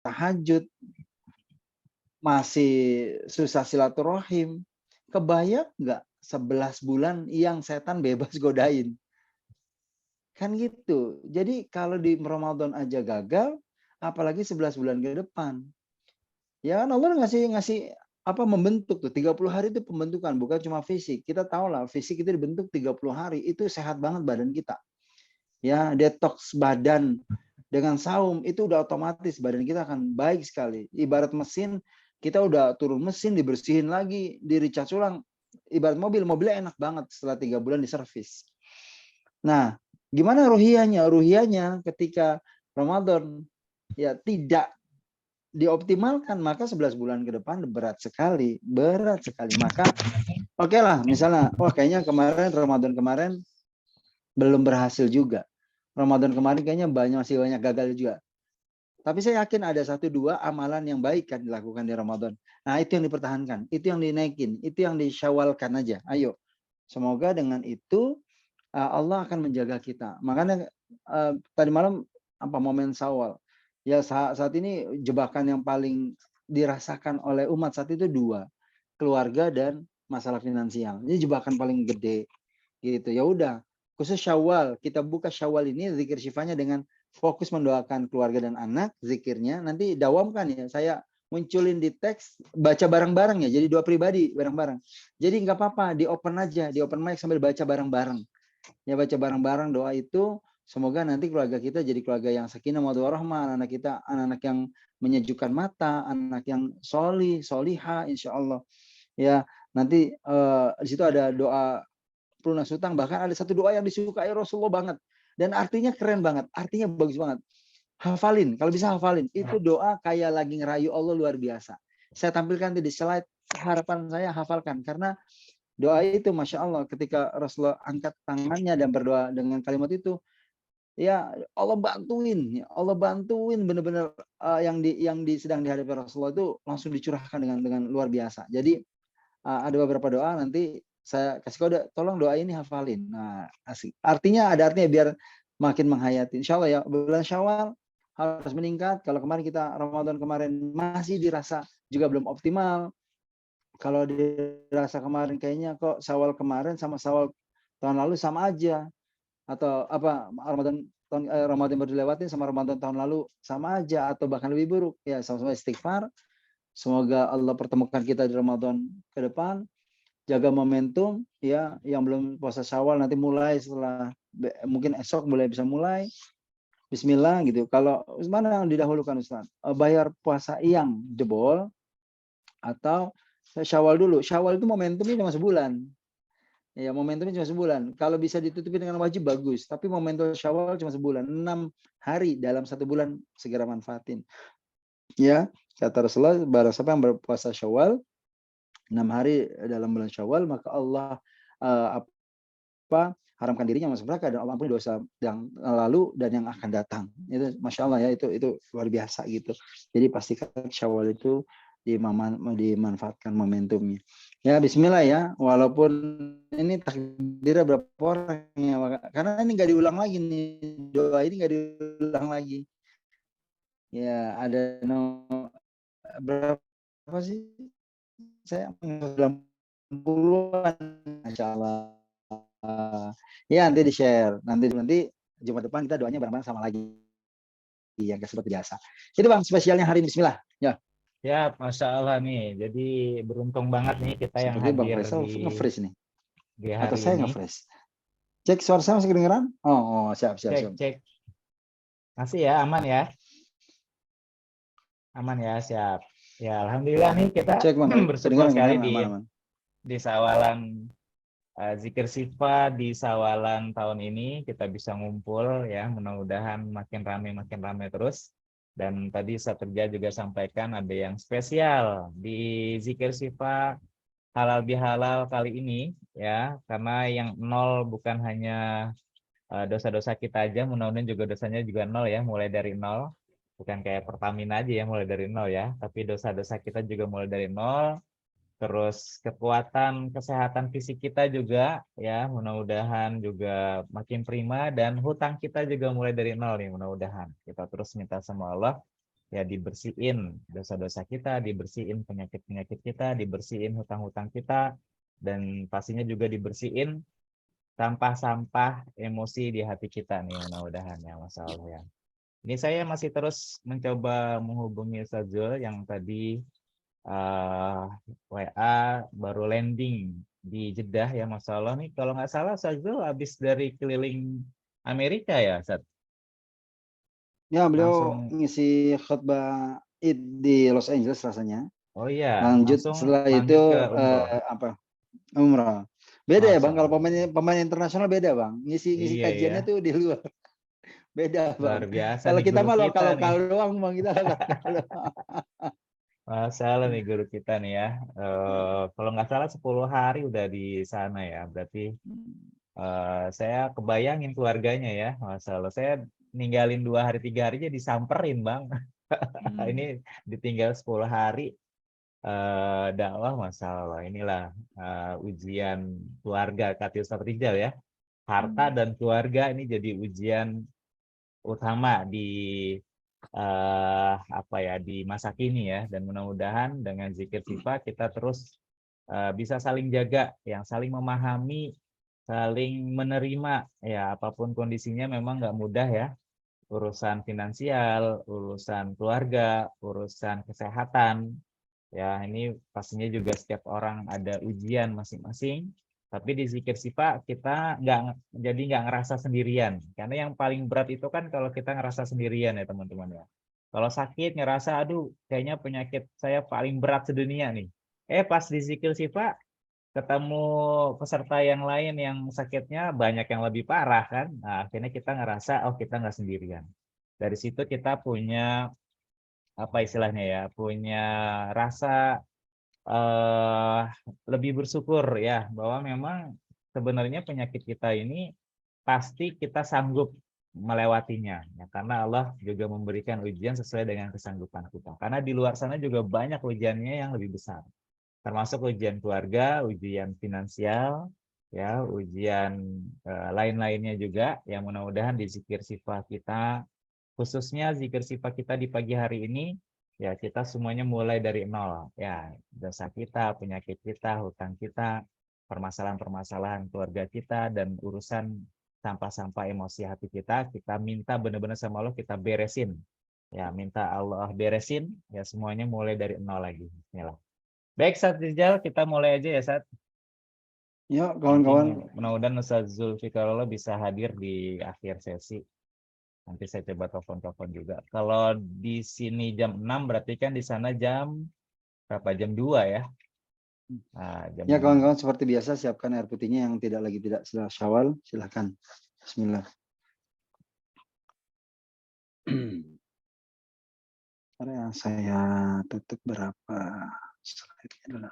tahajud, masih susah silaturahim. Kebayang nggak 11 bulan yang setan bebas godain? Kan gitu. Jadi kalau di Ramadan aja gagal, apalagi 11 bulan ke depan. Ya kan Allah ngasih ngasih apa membentuk tuh 30 hari itu pembentukan, bukan cuma fisik. Kita tahu lah fisik itu dibentuk 30 hari, itu sehat banget badan kita. Ya, detox badan dengan saum itu udah otomatis badan kita akan baik sekali. Ibarat mesin, kita udah turun mesin dibersihin lagi, di recharge ulang. Ibarat mobilnya enak banget setelah 3 bulan diservis. Nah, gimana ruhiyahnya? Ruhiyahnya ketika Ramadan ya tidak dioptimalkan, maka 11 bulan ke depan berat sekali. Maka oke lah, misalnya, wah kayaknya Ramadan kemarin belum berhasil juga. Ramadan kemarin kayaknya masih banyak gagal juga. Tapi saya yakin ada 1-2 amalan yang baik kan dilakukan di Ramadan. Nah, itu yang dipertahankan, itu yang dinaikin, itu yang disyawalkan aja. Ayo. Semoga dengan itu Allah akan menjaga kita. Makanya tadi malam momen Syawal. Ya saat ini jebakan yang paling dirasakan oleh umat saat itu 2, keluarga dan masalah finansial. Ini jebakan paling gede gitu. Ya udah, khusus Syawal, kita buka Syawal ini zikir syifanya dengan fokus mendoakan keluarga dan anak, zikirnya nanti dawamkan ya. Saya munculin di teks, baca bareng-bareng ya. Jadi doa pribadi bareng-bareng. Jadi nggak apa-apa, di open aja, di open mic sambil baca bareng-bareng. Ya baca bareng-bareng doa itu, semoga nanti keluarga kita jadi keluarga yang sakinah mawaddah warahmah, anak kita anak-anak yang menyejukkan mata, anak yang solihah insya Allah. Ya nanti di situ ada doa pelunas hutang, bahkan ada satu doa yang disukai Rasulullah banget dan artinya keren banget, artinya bagus banget. Hafalin, kalau bisa hafalin. Itu doa kayak lagi ngerayu Allah luar biasa. Saya tampilkan di slide, harapan saya hafalkan karena doa itu Masya Allah ketika Rasulullah angkat tangannya dan berdoa dengan kalimat itu, ya Allah bantuin benar-benar yang sedang dihadapi Rasulullah itu langsung dicurahkan dengan luar biasa. Jadi ada beberapa doa nanti saya kasih kode, tolong doa ini hafalin. Nah, asik. Artinya ada artinya biar makin menghayati. Insya Allah ya, bulan Syawal harus meningkat. Kalau kemarin Ramadan kemarin masih dirasa juga belum optimal. Kalau dirasa kemarin kayaknya kok Syawal kemarin sama Syawal tahun lalu sama aja. Atau Ramadan baru dilewatin sama Ramadan tahun lalu sama aja atau bahkan lebih buruk. Ya, sama-sama istighfar. Semoga Allah pertemukan kita di Ramadan ke depan. Jaga momentum ya, yang belum puasa Syawal nanti mulai setelah mungkin esok bisa mulai. Bismillah gitu. Kalau mana yang didahulukan Ustaz? Bayar puasa yang jebol atau Syawal dulu? Syawal itu momentumnya cuma sebulan. Ya, momentumnya cuma sebulan. Kalau bisa ditutupi dengan wajib bagus, tapi momentum Syawal cuma sebulan. 6 hari dalam 1 bulan segera manfaatin. Ya, kata Rasulullah, barang siapa yang berpuasa Syawal 6 hari dalam bulan Syawal, maka Allah haramkan dirinya masuk neraka dan Allah ampuni dosa yang lalu dan yang akan datang. Itu Masya Allah ya, itu luar biasa gitu. Jadi pastikan Syawal itu dimanfaatkan momentumnya. Ya Bismillah ya, walaupun ini takdirnya berapa orang ya, karena ini nggak diulang lagi nih, doa ini nggak diulang lagi. Ya ada berapa sih? Saya 90-an, Masya Allah. Ya nanti di-share. Nanti Jumat depan kita doanya bareng-bareng sama lagi yang seperti biasa. Itu Bang spesialnya hari ini. Bismillah. Ya. Ya, Masya Allah nih. Jadi beruntung banget nih kita yang Seperti Bang hadir Faisal nge-freeze nih. di Atau hari saya ini. nge-freeze. Cek suara saya masih kedengeran? Oh, siap. Cek. Masih ya, aman ya? Aman ya, siap. Ya, Alhamdulillah nih kita Cek Bang, bersyukur sekali aman. di sawalan Zikir Sifa di sawalan tahun ini kita bisa ngumpul ya, mudah-mudahan makin rame terus. Dan tadi Satria juga sampaikan ada yang spesial di Zikir Sifa halal bihalal kali ini ya, karena yang nol bukan hanya dosa-dosa kita aja, mudah-mudahan juga dosanya juga nol ya, mulai dari nol. Bukan kayak Pertamina aja ya mulai dari nol ya, tapi dosa-dosa kita juga mulai dari nol. Terus kekuatan kesehatan fisik kita juga ya, mudah-mudahan juga makin prima, dan hutang kita juga mulai dari nol nih, mudah-mudahan kita terus minta sama Allah ya dibersihin dosa-dosa kita, dibersihin penyakit-penyakit kita, dibersihin hutang-hutang kita, dan pastinya juga dibersihin sampah-sampah emosi di hati kita nih mudah-mudahan ya Masya Allah ya. Ini saya masih terus mencoba menghubungi Ustaz Zul yang tadi WA baru landing di Jeddah ya Masya Allah nih. Kalau nggak salah Ustaz Zul habis dari keliling Amerika ya Ustaz? Ya, beliau Langsung, ngisi khutbah Id di Los Angeles rasanya. oh iya, Lanjut langsung setelah itu lanjut ke umroh. umrah. Beda ya Masya Bang, kalau Allah. pemain internasional beda Bang. Ngisi Iya ya, kajiannya tuh di luar. Beda luar Bang. biasa Kalau nih kita guru mah kita nih. lokal-lokal doang Bang, kita lokal doang. Masya Allah nih guru kita nih ya. Kalau nggak salah 10 hari udah di sana ya. Berarti saya kebayangin keluarganya ya. Masya Allah. Saya ninggalin 2 hari 3 hari aja disamperin Bang. Ini Hmm. ditinggal 10 hari dakwah Masya Allah. Inilah ujian keluarga kata Ustaz Rizal ya. Harta Hmm. dan keluarga ini jadi ujian utama di apa ya di masa kini ya, dan mudah-mudahan dengan zikir sifat kita terus bisa saling jaga, yang saling memahami, saling menerima ya, apapun kondisinya memang nggak mudah ya, urusan finansial, urusan keluarga, urusan kesehatan. Ya, ini pastinya juga setiap orang ada ujian masing-masing. Tapi di zikir sifat kita nggak ngerasa sendirian. Karena yang paling berat itu kan kalau kita ngerasa sendirian ya teman-teman ya. Kalau sakit ngerasa, aduh kayaknya penyakit saya paling berat sedunia nih. Pas di zikir sifat ketemu peserta yang lain yang sakitnya banyak yang lebih parah kan. Nah, akhirnya kita ngerasa, oh kita nggak sendirian. Dari situ kita punya apa istilahnya ya, punya rasa eh, lebih bersyukur ya bahwa memang sebenarnya penyakit kita ini pasti kita sanggup melewatinya ya, karena Allah juga memberikan ujian sesuai dengan kesanggupan kita. Karena di luar sana juga banyak ujiannya yang lebih besar, termasuk ujian keluarga, ujian finansial, ya, ujian lain-lainnya juga. Yang mudah-mudahan di zikir sifat kita, khususnya zikir sifat kita di pagi hari ini, ya kita semuanya mulai dari nol. Ya, dosa kita, penyakit kita, hutang kita, permasalahan-permasalahan keluarga kita, dan urusan sampah-sampah emosi hati kita minta benar-benar sama Allah, kita beresin. Ya, minta Allah beresin, ya semuanya mulai dari nol lagi. Bismillah. Baik, Sat Rizal, kita mulai aja ya, Sat. Ya, Nanti kawan-kawan. mudah-mudahan Ustaz Zulfikarullah bisa hadir di akhir sesi. Nanti saya coba telepon-telepon juga. Kalau di sini jam 6 berarti kan di sana jam berapa? Jam 2 ya. Nah, jam Ya, 6. kawan-kawan, seperti biasa siapkan air putihnya yang tidak sudah Syawal, silahkan. Bismillah. Karena saya tutup berapa slide-nya dulu.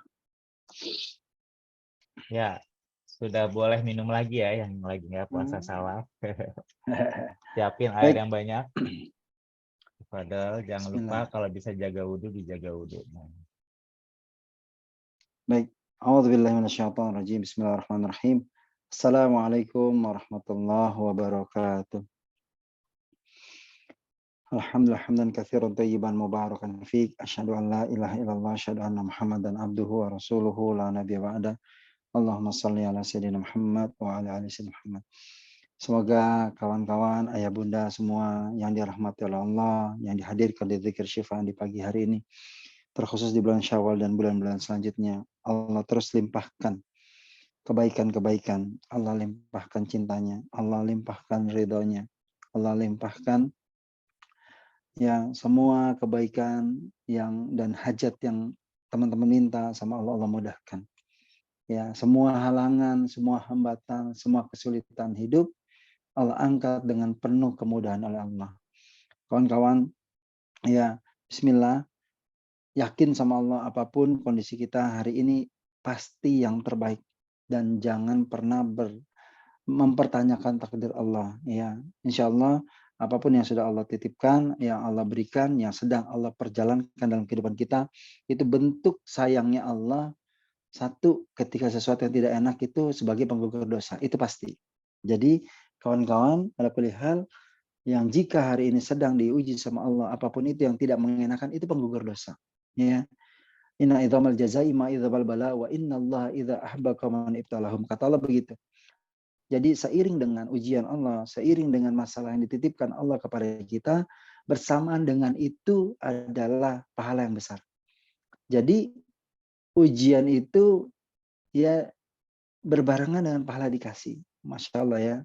Ya, sudah boleh minum lagi ya yang lagi nggak puasa sawal. Siapin air Baik. yang banyak. Padahal jangan lupa Bismillah. kalau bisa jaga wudhu, dijaga wudhu. Baik. A'udzubillahi minasyaitonirrajim. Bismillahirrahmanirrahim. Assalamualaikum warahmatullahi wabarakatuh. Alhamdulillah hamdan katsiran thayyiban mubarakan fiik. Asyhadu an la ilaha illallah, asyhadu anna Muhammadan abduhu wa rasuluhu la nabiyya ba'da. Allahumma shalli ala sayyidina Muhammad wa ala ali sayyidina Muhammad. Semoga kawan-kawan, ayah bunda semua yang dirahmati oleh Allah, yang dihadirkan di zikir syifa di pagi hari ini, terkhusus di bulan Syawal dan bulan-bulan selanjutnya, Allah terus limpahkan kebaikan-kebaikan, Allah limpahkan cintanya, Allah limpahkan ridhonya, Allah limpahkan ya semua kebaikan yang dan hajat yang teman-teman minta sama Allah, Allah mudahkan. Ya, semua halangan, semua hambatan, semua kesulitan hidup Allah angkat dengan penuh kemudahan oleh Allah. Kawan-kawan, ya bismillah, yakin sama Allah, apapun kondisi kita hari ini pasti yang terbaik, dan jangan pernah mempertanyakan takdir Allah. Ya, insya Allah apapun yang sudah Allah titipkan, yang Allah berikan, yang sedang Allah perjalankan dalam kehidupan kita, itu bentuk sayangnya Allah. Satu, ketika sesuatu yang tidak enak itu sebagai penggugur dosa, itu pasti. Jadi kawan-kawan, pada kulli hal, Yang jika hari ini sedang diuji sama Allah, apapun itu yang tidak mengenakan, itu penggugur dosa. Ya. Inna idzamal jazai ma idzabal bala wa innallaha idza ahabba qauman ibtalahum. Kata Allah begitu. Jadi seiring dengan ujian Allah, seiring dengan masalah yang dititipkan Allah kepada kita, bersamaan dengan itu adalah pahala yang besar. Jadi ujian itu ya berbarengan dengan pahala dikasih. Masya Allah ya.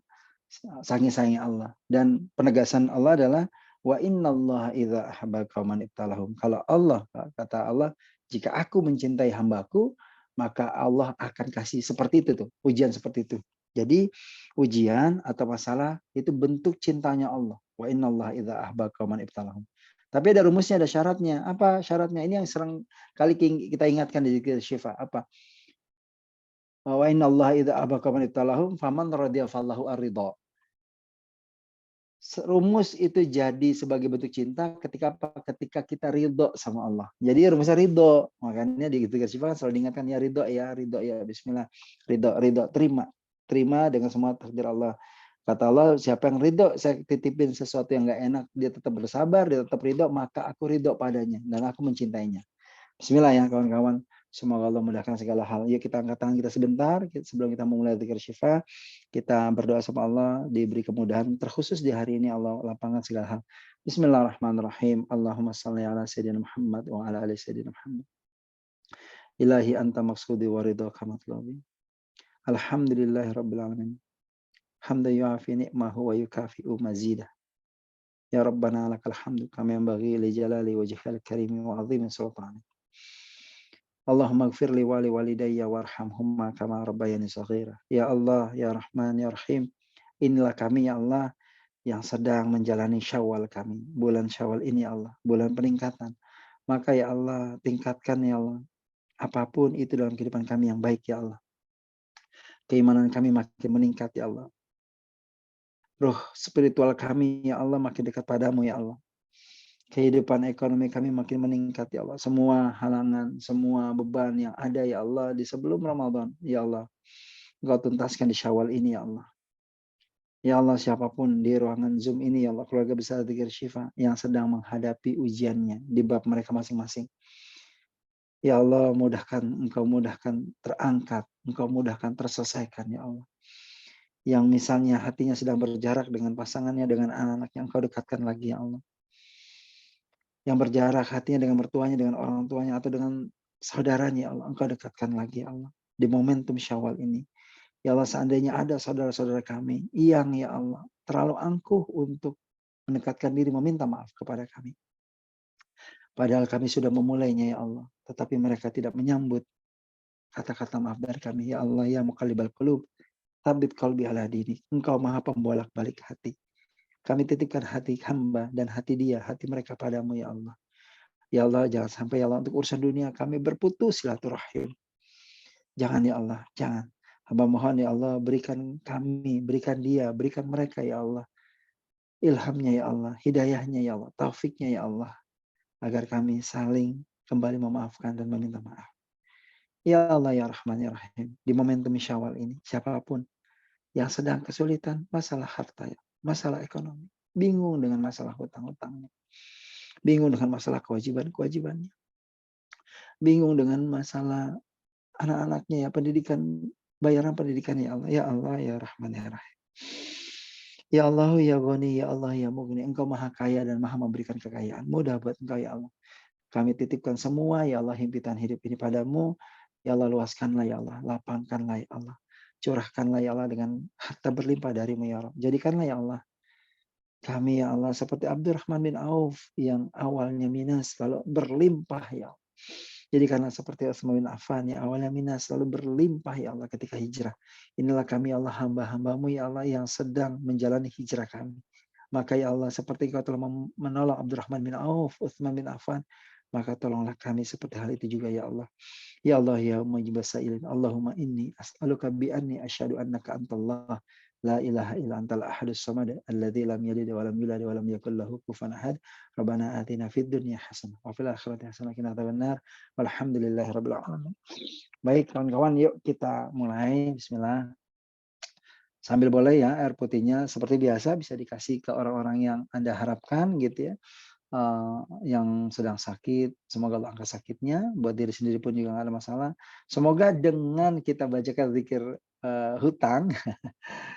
Sangi-sangi Allah. Dan penegasan Allah adalah wa innallaha idza ahabba qauman ibtalahum. Kalau Allah, kata Allah, jika aku mencintai hambaku, maka Allah akan kasih seperti itu tuh, ujian seperti itu. Jadi ujian atau masalah itu bentuk cintanya Allah. Wa innallaha idza ahabba qauman ibtalahum. Tapi ada rumusnya, ada syaratnya. Apa syaratnya? Ini yang sering kali kita ingatkan di zikir syifa. Apa? Wa innallaha idza ahabba qauman ibtalahum faman radiya fallahu ar-ridha. Rumus itu jadi sebagai bentuk cinta ketika apa? Ketika kita ridho sama Allah. Jadi rumusnya ridho. Makanya di zikir syifa selalu diingatkan ya ridho ya bismillah. Ridho, terima dengan semua takdir Allah. Kata Allah, siapa yang ridho, saya titipin sesuatu yang enggak enak, dia tetap bersabar, dia tetap ridho, maka aku ridho padanya dan aku mencintainya. Bismillah ya kawan-kawan. Semoga Allah mudahkan segala hal. Yuk kita angkat tangan kita sebentar sebelum kita memulai zikir syifa. Kita berdoa sama Allah diberi kemudahan terkhusus di hari ini Allah lapangkan segala hal. Bismillahirrahmanirrahim. Allahumma salli ala sayyidina Muhammad wa ala ali sayyidina Muhammad. Ilahi anta maqsudi wa ridhaka matlabi. Alhamdulillahi rabbil alamin. Hamdan yu'afi ni'mahu wa yukafi'u mazidah. Ya Rabbana lakal hamdu kama yanbaghi li jalali wajhikal karim wa 'azimi sultanik. Allahumma gfir li wali walidayya warhamhumma kama rabbayani shaghira. Ya Allah, ya Rahman, ya Rahim. Inilah kami ya Allah yang sedang menjalani Syawal kami. Bulan Syawal ini ya Allah, bulan peningkatan. Maka ya Allah, tingkatkan ya Allah apapun itu dalam kehidupan kami yang baik ya Allah. Keimanan kami makin meningkat ya Allah. Ruh spiritual kami ya Allah makin dekat padamu ya Allah. Kehidupan ekonomi kami makin meningkat ya Allah. Semua halangan, semua beban yang ada ya Allah di sebelum Ramadan ya Allah, Engkau tuntaskan di Syawal ini ya Allah. Ya Allah, siapapun di ruangan Zoom ini ya Allah, keluarga besar Zikir Syifa yang sedang menghadapi ujiannya di bab mereka masing-masing. Ya Allah, Engkau mudahkan terangkat, Engkau mudahkan terselesaikan ya Allah. Yang misalnya hatinya sedang berjarak dengan pasangannya, dengan anak-anaknya, Engkau dekatkan lagi ya Allah. Yang berjarak hatinya dengan mertuanya, dengan orang tuanya, atau dengan saudaranya, ya Allah, Engkau dekatkan lagi, ya Allah. Di momentum Syawal ini. Ya Allah, seandainya ada saudara-saudara kami yang, ya Allah, terlalu angkuh untuk mendekatkan diri, meminta maaf kepada kami. Padahal kami sudah memulainya, ya Allah. Tetapi mereka tidak menyambut kata-kata maaf dari kami. Ya Allah, ya Muqallibal Qulub, tsabbit qalbi ala dinik. Engkau maha pembolak-balik hati. Kami titipkan hati hamba dan hati dia, hati mereka padamu ya Allah. Ya Allah, jangan sampai ya Allah untuk urusan dunia kami berputus silaturahim. Jangan ya Allah, jangan. Hamba mohon ya Allah, berikan kami, berikan dia, berikan mereka ya Allah. Ilhamnya ya Allah, hidayahnya ya Allah, taufiknya ya Allah. Agar kami saling kembali memaafkan dan meminta maaf. Ya Allah ya Rahman ya Rahim. Di momentum Syawal ini, siapapun yang sedang kesulitan, masalah harta ya, masalah ekonomi, bingung dengan masalah hutang-hutangnya, bingung dengan masalah kewajiban-kewajibannya, bingung dengan masalah anak-anaknya ya, bayaran pendidikannya ya Allah. Ya Allah ya Rahman ya Rahim. Ya Allah ya Ghani, ya Allah ya Mughni. Engkau maha kaya dan maha memberikan kekayaan. Mudah buat Engkau ya Allah. Kami titipkan semua ya Allah himpitan hidup ini padamu. Ya Allah, luaskanlah ya Allah, lapangkanlah ya Allah. Curahkanlah ya Allah dengan harta berlimpah darimu ya Allah. Jadikanlah ya Allah kami ya Allah seperti Abdurrahman bin Auf yang awalnya minus lalu berlimpah ya Allah. Jadi karena seperti Utsman bin Affan yang awalnya minus lalu berlimpah ya Allah ketika hijrah. Inilah kami ya Allah hamba-hambamu ya Allah yang sedang menjalani hijrah kami. Maka ya Allah seperti Engkau telah menolong Abdurrahman bin Auf, Utsman bin Affan, maka tolonglah kami seperti hal itu juga ya Allah. Ya Allah ya mujibas sa'ilin. Allahumma inni as'aluka bi anni asyhadu annaka antallah la ilaha illa antal ahadus samad alladzi lam yalid wa lam yulad wa lam yakul lahu kufuwan ahad. Rabbana atina fid dunya hasanah wa fil akhirati hasanah wa qina adzabannar. Walhamdulillahirabbil alamin. Baik kawan-kawan, yuk kita mulai. Bismillah. Sambil boleh ya air putihnya seperti biasa bisa dikasih ke orang-orang yang Anda harapkan gitu ya, yang sedang sakit, semoga Allah angkat sakitnya, buat diri sendiri pun juga nggak ada masalah. Semoga dengan kita bacakan zikir, hutang,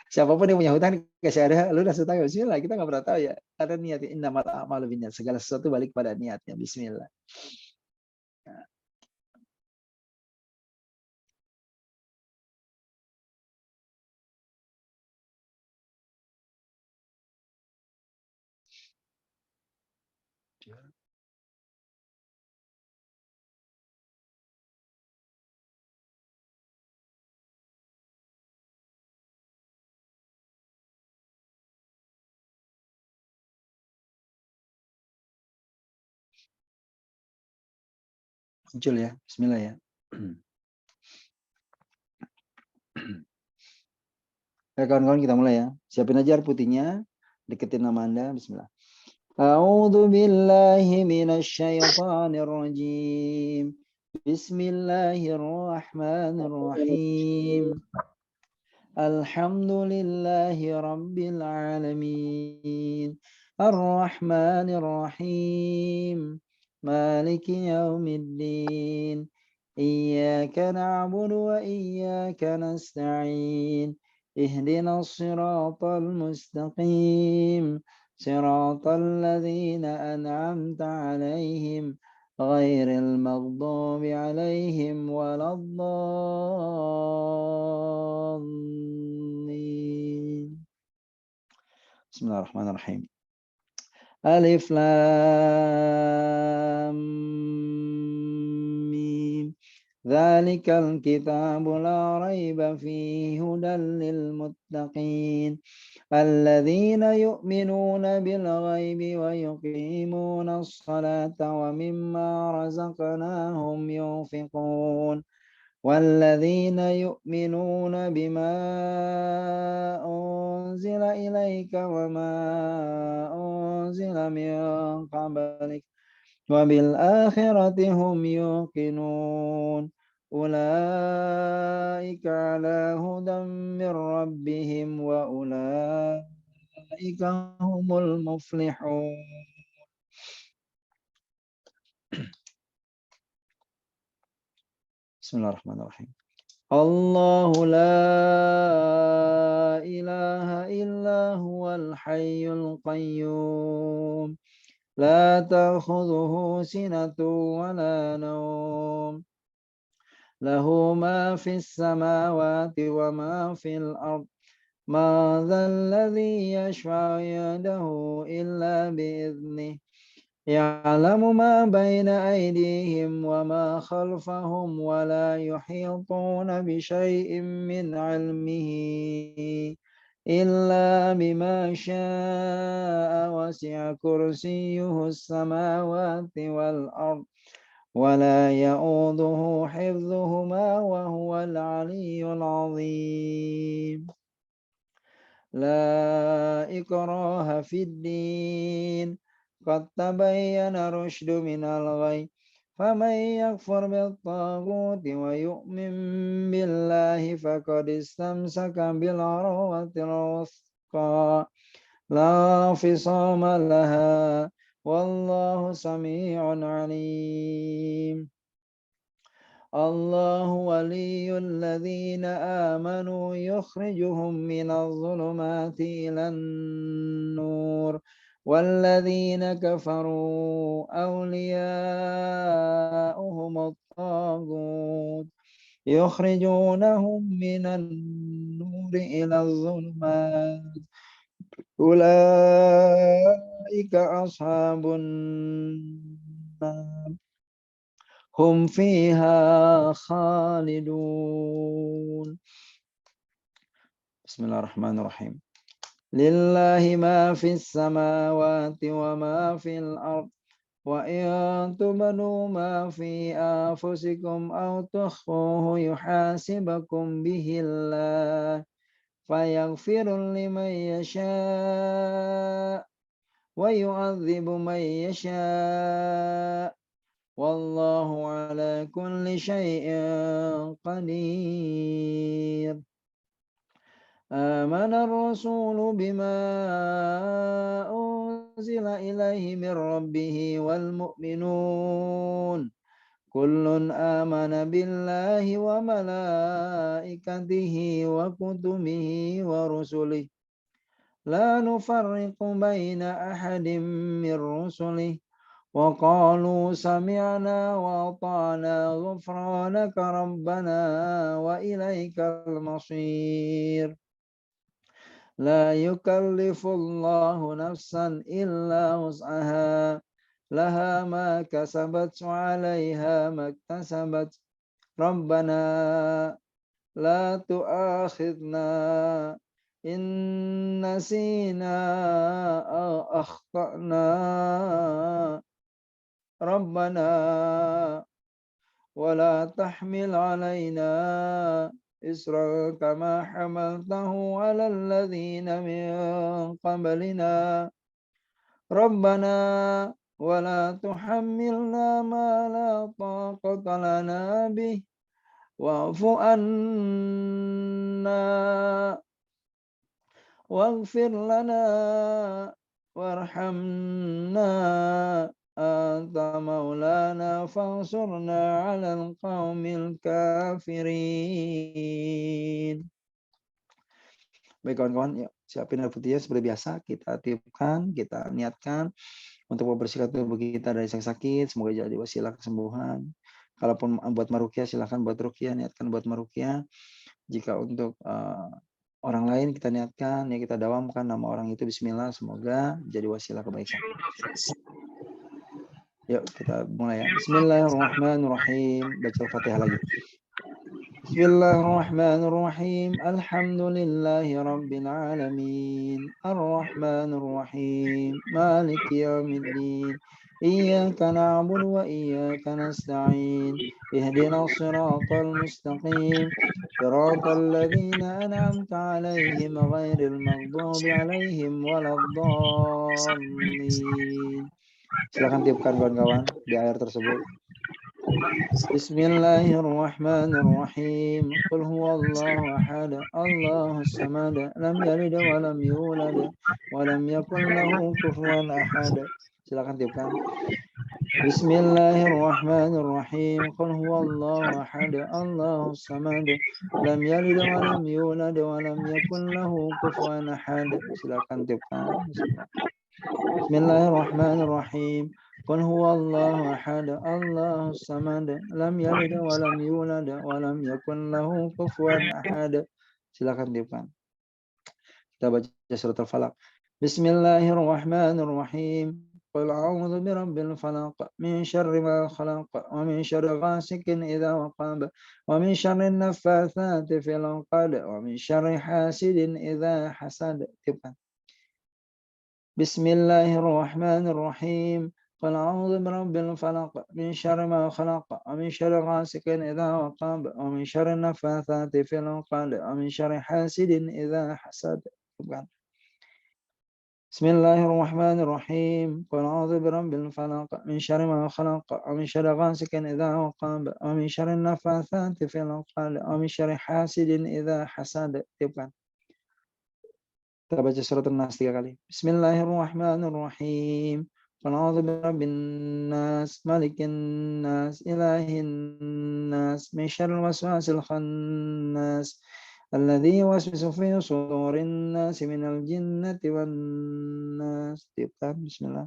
siapapun yang punya hutang dikasih hadiah, lunas hutang, bismillah, kita nggak pernah tahu ya, ada niat, innamal a'malu binniyat, segala sesuatu balik pada niatnya, bismillah. Muncul ya, bismillah ya. Ya kawan-kawan kita mulai ya. Siapin aja air putihnya, deketin nama Anda, bismillah. A'udzu billahi minasy syaithanir rajim. Bismillahirrahmanirrahim. Alhamdulillahi rabbil alamin. Ar-Rahmanir Rahim. Maliki yaumiddin. Iyyaka na'budu wa iyyaka nasta'in. اهدنا الصراط المستقيم صراط الذين أنعمت عليهم غير المغضوب عليهم ولا الضالين. بسم الله الرحمن الرحيم. ألف لام ميم ذلك الكتاب لا ريب فيه هدى للمتقين الذين يؤمنون بالغيب ويقيمون الصلاة ومما رزقناهم ينفقون والذين يؤمنون بما أنزل إليك وما أنزل من قبلك وبالآخرة هم يوقنون أولئك على هدى من ربهم وأولئك هم المفلحون. بسم الله الرحمن الرحيم. الله لا إله إلا هو الحي القيوم لا تأخذه سنة ولا نوم له ما في السماوات وما في الأرض ما ذا الذي يشفع عنده إلا بإذنه يعلم ما بين أيديهم وما خلفهم ولا يحيطون بشيء من علمه إلا بما شاء وسع كرسيه السماوات والأرض ولا يؤوده حفظهما وهو العلي العظيم. لا إكراه في الدين قد تبين الرشد من الغي فمن يكفر بالطاغوت ويؤمن بالله فقد استمسك بالعروة الوثقى لا انفصام لها والله سميع عليم. الله ولي الذين آمنوا يخرجهم من الظلمات إلى النور والذين كفروا أولياؤهم الطاغوت يخرجونهم من النور إلى الظلمات أولئك أصحاب النار هم فيها خالدون. بسم الله الرحمن الرحيم. لله ما في السماوات وما في الأرض وإن تبدوا ما في أنفسكم أو تخفوه يحاسبكم به الله فيغفر لمن يشاء ويعذب من يشاء والله على كل شيء قدير. Amana ar-rasulu bima unzila ilaihi min rabbih wal mu'minun. Kullun amana billahi wa malaikatihi wa kutubihi wa rusulihi. La nufarriqu baina ahadin min rusulihi. وقالوا سمعنا وأطعنا غفرانك ربنا وإليك المصير لا يكلف الله نفسا إلا وسعها لها ما كسبت وعليها ما اكتسبت ربنا لا تؤاخذنا إن نسينا أو أخطأنا ربنا ولا تحمل علينا إصرا كما حملته على الذين من قبلنا ربنا ولا تحملنا ما لا طاقة لنا به واعف عنا واغفر لنا وارحمنا أنت مولانا فانصرنا على القوم الكافرين. Baik kawan-kawan, yuk siapin air putihnya seperti biasa. Kita tiupkan, kita niatkan untuk membersihkan tubuh kita dari sakit. Semoga jadi wasilah kesembuhan. Kalaupun buat marukyah, silahkan buat rukyah, niatkan buat marukyah. Jika untuk orang lain kita niatkan, ya kita dawamkan nama orang itu bismillah, semoga jadi wasilah kebaikan. Yuk kita mulai ya. Bismillahirrahmanirrahim. Baca Al-Fatihah lagi. Bismillahirrahmanirrahim. Alhamdulillahi rabbil alamin. Ar-Rahmanir-Rahim. Maliki yaumiddin. Iyyaka na'budu wa iyyaka nasta'in. Ihdinas siratal mustaqim. Siratal ladzina an'amta 'alaihim ghairil maghdubi 'alaihim waladdallin. Silakan tiupkan kawan-kawan di air tersebut. Bismillahirrahmanirrahim. Qul huwallahu ahad, Allahus samad, lam yalid wa lam yulad wa lam yakul lahu kufuwan ahad. Silakan tiupkan. Bismillahirrahmanirrahim. Qul huwallahu ahad, Allahus samad, lam yalid wa lam yulad wa lam yakul lahu kufuwan ahad. Silakan tiupkan. Bismillahirrahmanirrahim. Qul huwallahu ahad, Allahus samad, lam yalid wa lam yulad wa lam yakul lahu kufuwan ahad. Silakan tiupkan. Kita baca surat Al-Falaq. Bismillahirrahmanirrahim. Qul a'udzu birabbil falaq min syarri ma khalaq wa min syarri ghasikin idza waqab wa min syarri naffatsati fil 'uqad wa min syarri hasidin idza hasad. Tiupkan. Bismillahirrahmanirrahim. Qul a'udzu birabbil falaq min syarri ma khalaq wa min syarri ghasikin idza waqab wa min syarri naffatsati fil 'uqad wa min syarri hasidin idza hasad. Bismillahirrahmanirrahim. Qul a'udzu birabbil falaq min syarri ma khalaq wa min syarri ghasikin idza waqab wa min syarri naffatsati fil 'uqad wa min syarri hasidin idza hasad. Tiupkan. Kita baca surat An-Nas 3 kali. Bismillahirrahmanirrahim. Qul a'udzu birabbin nas, malikin nas, ilahin nas, min syarril waswasil khannas, alladzi yuwaswisu fi sudurin nas minal jinnati wan nas. Tiupkan. Bismillah.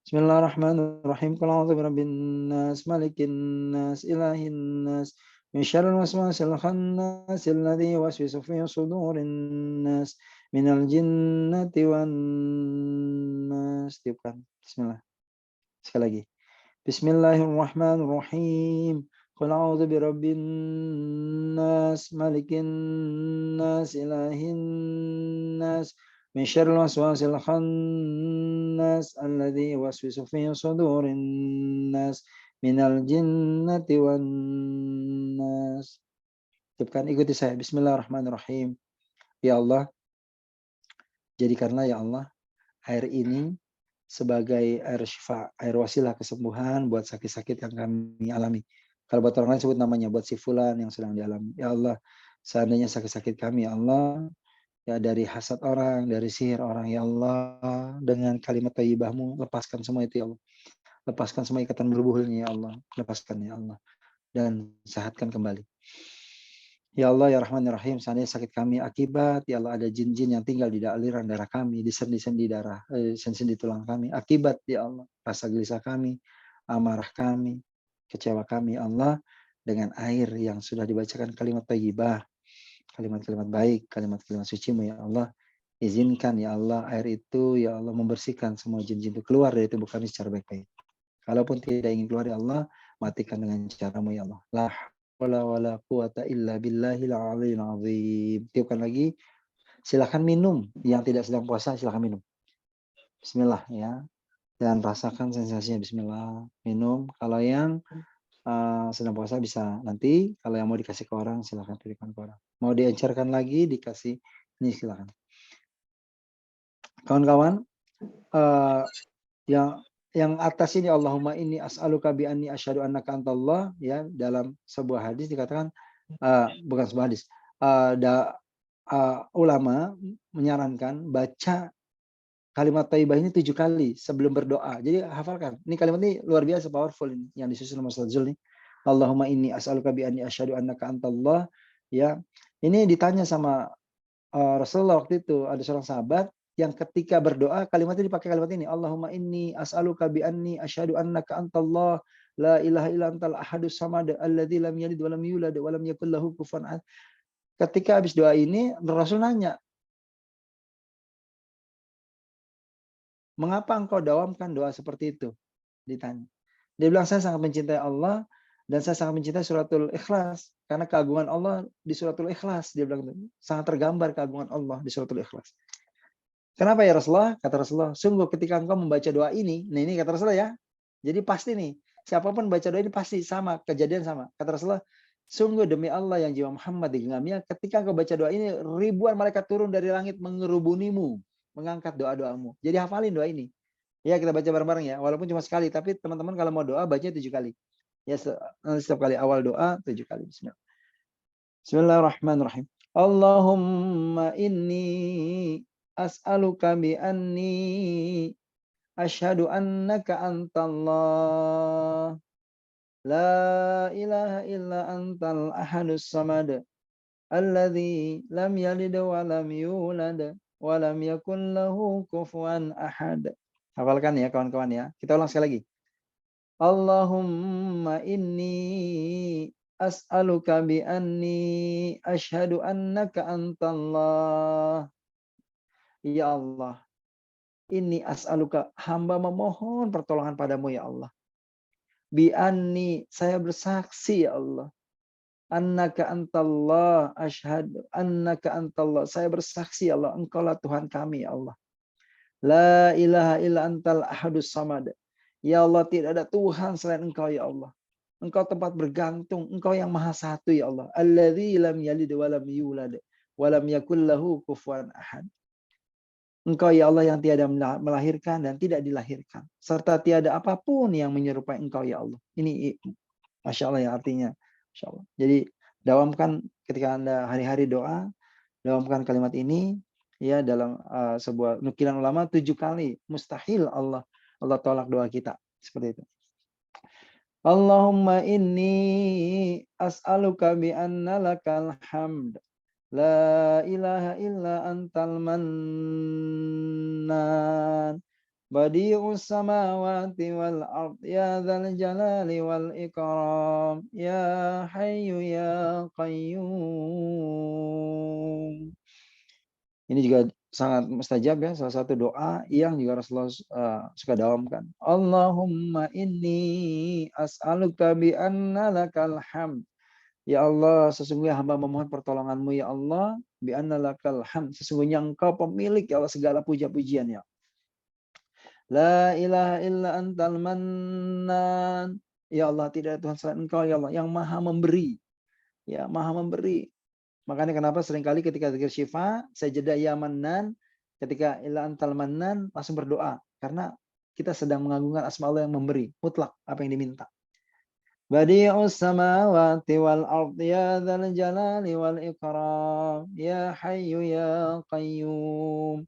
Bismillahirrahmanirrahim. Qul a'udzu birabbin nas, malikin nas, ilahin nas, min syarril waswasil khannas alladzi yuwaswisu fi sudurin nas minal jinnati wan nas. Tiupkan. Bismillah. Sekali lagi. Bismillahirrahmanirrahim. Qul a'udzu birabbin nas, malikin nas, ilahin nas, min syarril waswasil khannas alladzi yuwaswisu fi sudurin nas minal jinnati wan nas. Tiupkan. Ikuti saya. Bismillahirrahmanirrahim. Ya Allah, jadikanlah ya Allah air ini sebagai air syifa, air wasilah kesembuhan buat sakit-sakit yang kami alami. Kalau buat orang lain sebut namanya, buat si fulan yang sedang dialami. Ya Allah, Seandainya sakit-sakit kami ya Allah, ya dari hasad orang, dari sihir orang ya Allah, dengan kalimat thayyibah-Mu lepaskan semua itu ya Allah. Lepaskan semua ikatan berbuhulnya ya Allah, lepaskan ya Allah dan sehatkan kembali. Ya Allah ya Rahman ya Rahim, seandainya sakit kami akibat ya Allah ada jin-jin yang tinggal di aliran darah kami, di sendi-sendi darah, sendi-sendi tulang kami, akibat ya Allah rasa gelisah kami, amarah kami, kecewa kami ya Allah, dengan air yang sudah dibacakan kalimat thayyibah, kalimat-kalimat baik, kalimat-kalimat suci-Mu ya Allah. Izinkan ya Allah air itu ya Allah membersihkan semua jin-jin itu keluar dari tubuh kami secara baik-baik. Kalaupun tidak ingin keluar ya Allah, matikan dengan cara-Mu ya Allah. La haula wala quwata illa billahil aliyil azim. Tiupkan lagi. Silakan minum. Yang tidak sedang puasa silakan minum. Bismillah ya. Dan rasakan sensasinya bismillah. Minum. Kalau yang sedang puasa bisa nanti. Kalau yang mau dikasih ke orang silakan berikan ke orang. Mau diencerkan lagi dikasih ini silakan. Kawan-kawan, yang atas ini Allahumma inni as'aluka bi anni asyhadu annaka antallah ya, dalam sebuah hadis dikatakan bukan sebuah hadis. Ulama menyarankan baca kalimat thayyibah ini 7 kali sebelum berdoa. Jadi hafalkan. Ini kalimat ini luar biasa powerful ini yang disusun Mas Zul nih. Allahumma inni as'aluka bi anni asyhadu annaka antallah ya. Ini ditanya sama Rasulullah waktu itu, ada seorang sahabat yang ketika berdoa kalimatnya dipakai kalimat ini, Allahumma inni as'aluka bi anni asyhadu annaka antallah la ilaha illa antal ahadus samad alladzi lam yalid wa lam yulad wa lam yakul lahu kufuwan ahad. Ketika habis doa ini Rasul nanya, "Mengapa engkau dawamkan doa seperti itu?" Ditanya. Dia bilang, "Saya sangat mencintai Allah dan saya sangat mencintai suratul Ikhlas karena keagungan Allah di suratul Ikhlas." Dia bilang, sangat tergambar keagungan Allah di suratul Ikhlas. Kenapa ya Rasulullah? Kata Rasulullah, sungguh ketika engkau membaca doa ini, nah ini kata Rasulullah ya, jadi pasti nih, siapapun baca doa ini pasti sama, kejadian sama. Kata Rasulullah, sungguh demi Allah yang jiwa Muhammad di genggamnya, ketika engkau baca doa ini, ribuan malaikat turun dari langit mengerubunimu, mengangkat doa-doamu. Jadi hafalin doa ini. Ya kita baca bareng-bareng ya, walaupun cuma sekali, tapi teman-teman kalau mau doa, baca 7 kali. Ya setiap kali awal doa, 7 kali. Bismillah. Bismillahirrahmanirrahim. Allahumma inni as'aluka bi anni asyhadu annaka antallah la ilaha illa antal ahadus samad alladzi lam yalid wa lam yulad wa lam yakul lahu kufuwan ahad. Hafalkan ya kawan-kawan ya. Kita ulang sekali lagi. Allahumma inni as'aluka bi anni asyhadu annaka antallah. Ya Allah, ini as'aluka, hamba memohon pertolongan padamu ya Allah. Bi anni, saya bersaksi ya Allah. Annaka antallah, asyhadu annaka antallah. Saya bersaksi ya Allah, engkaulah Tuhan kami ya Allah. La ilaha illa antal ahadus samad. Ya Allah, tidak ada Tuhan selain engkau ya Allah. Engkau tempat bergantung, engkau yang maha satu ya Allah. Alladzi lam yalid wa lam yulad wa lam yakul lahu kufuwan ahad. Engkau ya Allah yang tiada melahirkan dan tidak dilahirkan. Serta tiada apapun yang menyerupai engkau ya Allah. Ini Masya Allah ya artinya. Masya Allah. Jadi dawamkan ketika Anda hari-hari doa, dawamkan kalimat ini ya dalam sebuah nukilan ulama 7 kali. Mustahil Allah tolak doa kita. Seperti itu. Allahumma inni as'aluka bi anna lakal hamd. La ilaha illa antal mannan badi'us samawati wal ard ya dzal jalali wal ikram ya hayyu ya qayyum. Ini juga sangat mustajab ya, salah satu doa yang juga Rasulullah suka dawamkan. Allahumma inni as'aluka bi anna lakal hamd. Ya Allah, sesungguhnya hamba memohon pertolongan-Mu ya Allah, bi anna lakal hamd. Sesungguhnya Engkau pemilik ya Allah segala puja-pujian ya. La ilaha illa antal mannan. Ya Allah, tidak ada Tuhan selain Engkau ya Allah yang Maha memberi. Ya, Maha memberi. Makanya kenapa seringkali ketika zikir syifa, saya jeda ya mannan, ketika illa antal mannan langsung berdoa karena kita sedang mengagungkan asma Allah yang memberi, mutlak apa yang diminta. Badi'us samawati wal ardi ya dzal jalali wal ikram ya hayyu ya qayyum.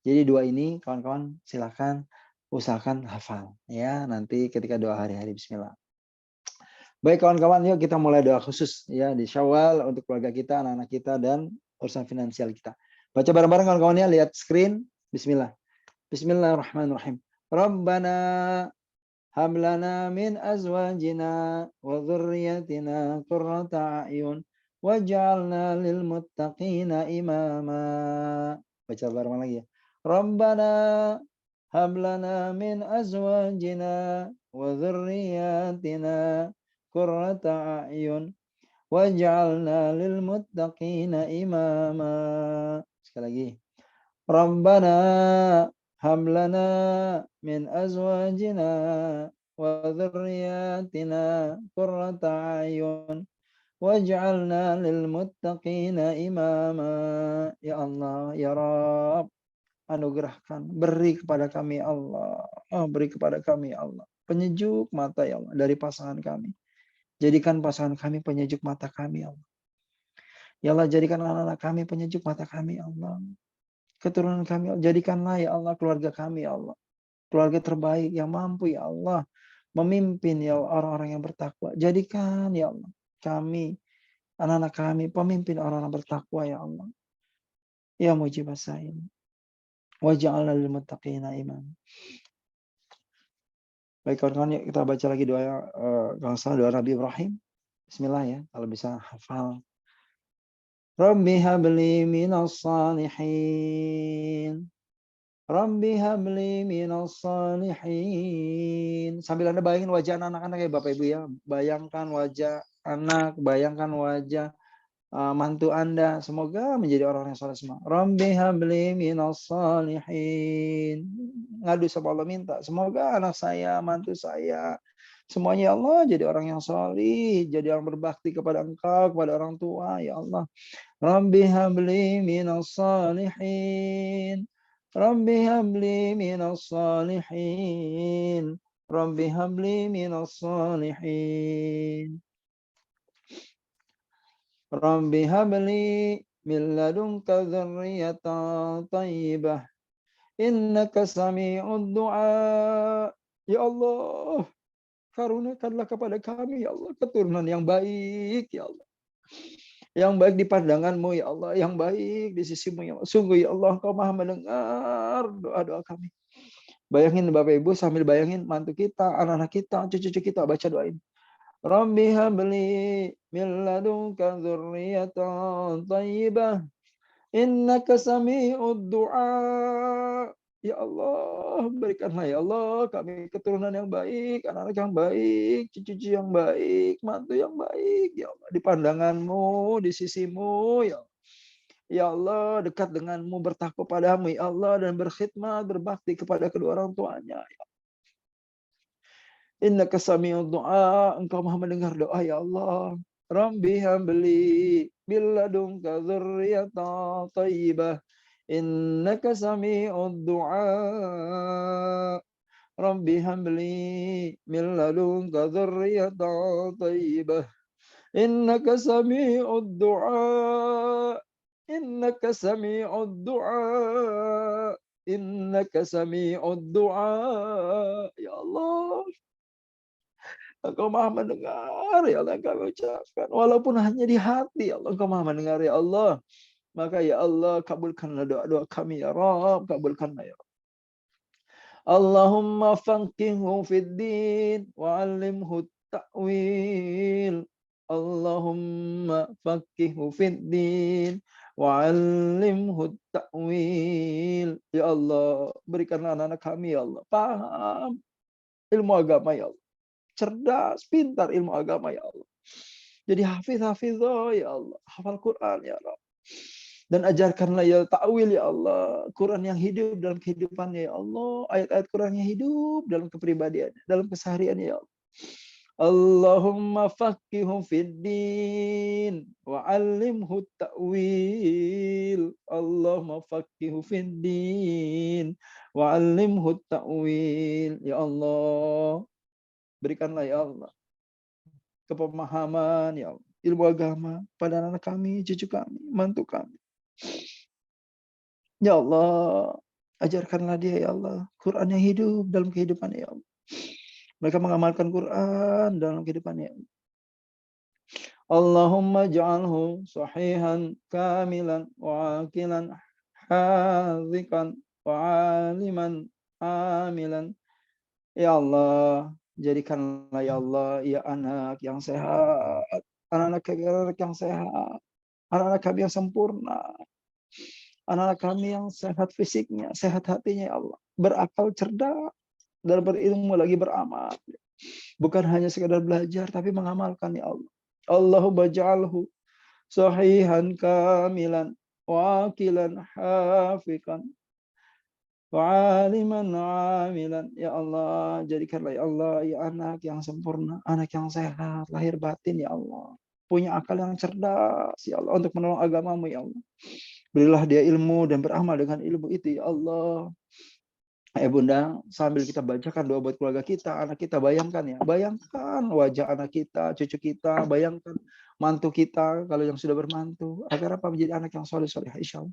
Jadi dua ini kawan-kawan silakan usahakan hafal ya nanti ketika doa hari-hari bismillah. Baik kawan-kawan, yuk kita mulai doa khusus ya di Syawal untuk keluarga kita, anak-anak kita dan urusan finansial kita. Baca bareng-bareng kawan-kawan ya, lihat screen. Bismillah. Bismillahirrahmanirrahim. Rabbana hab lana min azwajina wa dhurriyyatina qurrata a'yun waj'alna lil muttaqina imama. Baca bareng lagi ya. Rabbana hab lana min azwajina wa dhurriyyatina qurrata a'yun waj'alna lil muttaqina imama. Sekali lagi. Rabbana hab lana min azwajina wa dhurriyyatina qurrata a'yun waj'alna lil muttaqina imama. Ya Allah, ya Rabb, anugerahkan, beri kepada kami Allah. Beri kepada kami Allah penyejuk mata ya Allah dari pasangan kami. Jadikan pasangan kami penyejuk mata kami Allah. Ya Allah, jadikan anak-anak kami penyejuk mata kami Allah. Keturunan kami, jadikanlah ya Allah keluarga kami ya Allah. Keluarga terbaik yang mampu ya Allah memimpin ya Allah, orang-orang yang bertakwa. Jadikan ya Allah kami, anak-anak kami pemimpin orang-orang bertakwa ya Allah. Ya mujibas sa'il. Waj'alna lil muttaqina imam. Baik kawan-kawan, yuk kita baca lagi doa kalau salah doa Nabi Ibrahim. Bismillah ya, kalau bisa hafal. Rabbi habli minas salihin. Rabbi habli minas salihin. Sambil Anda bayangin wajah anak-anak ya Bapak Ibu ya. Bayangkan wajah anak, bayangkan wajah mantu Anda. Semoga menjadi orang yang soleh semua. Rabbi habli minas salihin. Ngadu sama Allah minta. Semoga anak saya, mantu saya, semuanya ya Allah jadi orang yang soleh, jadi orang berbakti kepada Engkau, kepada orang tua ya Allah. Rabbi habli minas salihin. Rabbi habli minas salihin. Rabbi habli minas salihin. Rabbi habli min ladunka dzurriyyatan thayyibah. Innaka sami'ud du'a. Ya Allah, karuniakanlah kepada kami ya Allah keturunan yang baik ya Allah. Yang baik di pandangan-Mu ya Allah, yang baik di sisi-Mu ya Allah. Sungguh ya Allah, Engkau Maha mendengar doa-doa kami. Bayangin Bapak Ibu sambil bayangin mantu kita, anak-anak kita, cucu-cucu kita baca doa ini. Rabbi habli min ladunka dzurriyyatan thayyibah. Innaka sami'ud du'a. Ya Allah, berikanlah ya Allah kami keturunan yang baik, anak-anak yang baik, cucu-cucu yang baik, mantu yang baik, ya Allah, di pandangan-Mu, di sisi-Mu, ya Allah. Ya Allah, dekat dengan-Mu, bertakwa padamu, ya Allah, dan berkhidmat, berbakti kepada kedua orang tuanya. Innaka sami'ud du'a, Engkau Maha mendengar doa, ya Allah. Rabbi habli min ladunka dzurriyyatan thayyibah. Innaka sami'ud du'a. Rabbi habli min ladunka dzurriyyatan thayyibah. Innaka sami'ud du'a. Innaka sami'ud du'a. Innaka sami'ud du'a. Ya Allah, Engkau Maha mendengar ya Allah yang kami ucapkan. Walaupun hanya di hati ya Allah, Engkau Maha mendengar ya Allah. Maka ya Allah, kabulkanlah doa-doa kami ya Rabb, kabulkanlah ya Rabb. Allahumma faqihhu fid din wa 'allimhu ta'wil. Allahumma faqihhu fid din wa 'allimhu ta'wil. Ya Allah, berikanlah anak-anak kami ya Allah paham ilmu agama ya Allah. Cerdas, pintar ilmu agama ya Allah. Jadi hafizah ya Allah, hafal Quran ya Allah. Dan ajarkanlah ya ta'wil ya Allah, Quran yang hidup dalam kehidupannya ya Allah, ayat-ayat Quran yang hidup dalam kepribadiannya, dalam kesehariannya ya Allah. Allahumma faqihhu fid din wa 'allimhu ta'wil. Allahumma faqihhu fid din wa 'allimhu ta'wil. Ya Allah, berikanlah ya Allah kepemahaman, ya Allah. Ilmu agama pada anak kami, cucu kami, mantu kami. Ya Allah, ajarkanlah dia ya Allah. Quran yang hidup dalam kehidupan ya Allah. Mereka mengamalkan Quran dalam kehidupannya. Allahumma ja'alhu sahihan kamilan wa aqilan hazikan wa aliman amilan. Ya Allah, jadikanlah ya Allah ya anak yang sehat, anak-anak yang sehat, anak-anak kami yang sempurna, anak-anak kami yang sehat fisiknya, sehat hatinya ya Allah, berakal cerdas, dan berilmu lagi beramal. Bukan hanya sekadar belajar, tapi mengamalkan ya Allah. Allahumma ja'alhu sahihan kamilan, wakilan hafikan, wa'aliman amilan. Ya Allah, jadikanlah ya Allah, ya anak yang sempurna, anak yang sehat, lahir batin ya Allah. Punya akal yang cerdas ya Allah, untuk menolong agamamu ya Allah. Berilah dia ilmu dan beramal dengan ilmu itu ya Allah. Bunda, sambil kita bacakan doa buat keluarga kita, anak kita, bayangkan ya. Bayangkan wajah anak kita, cucu kita, bayangkan mantu kita, kalau yang sudah bermantu. Agar apa? Menjadi anak yang soleh-soleh, insya Allah.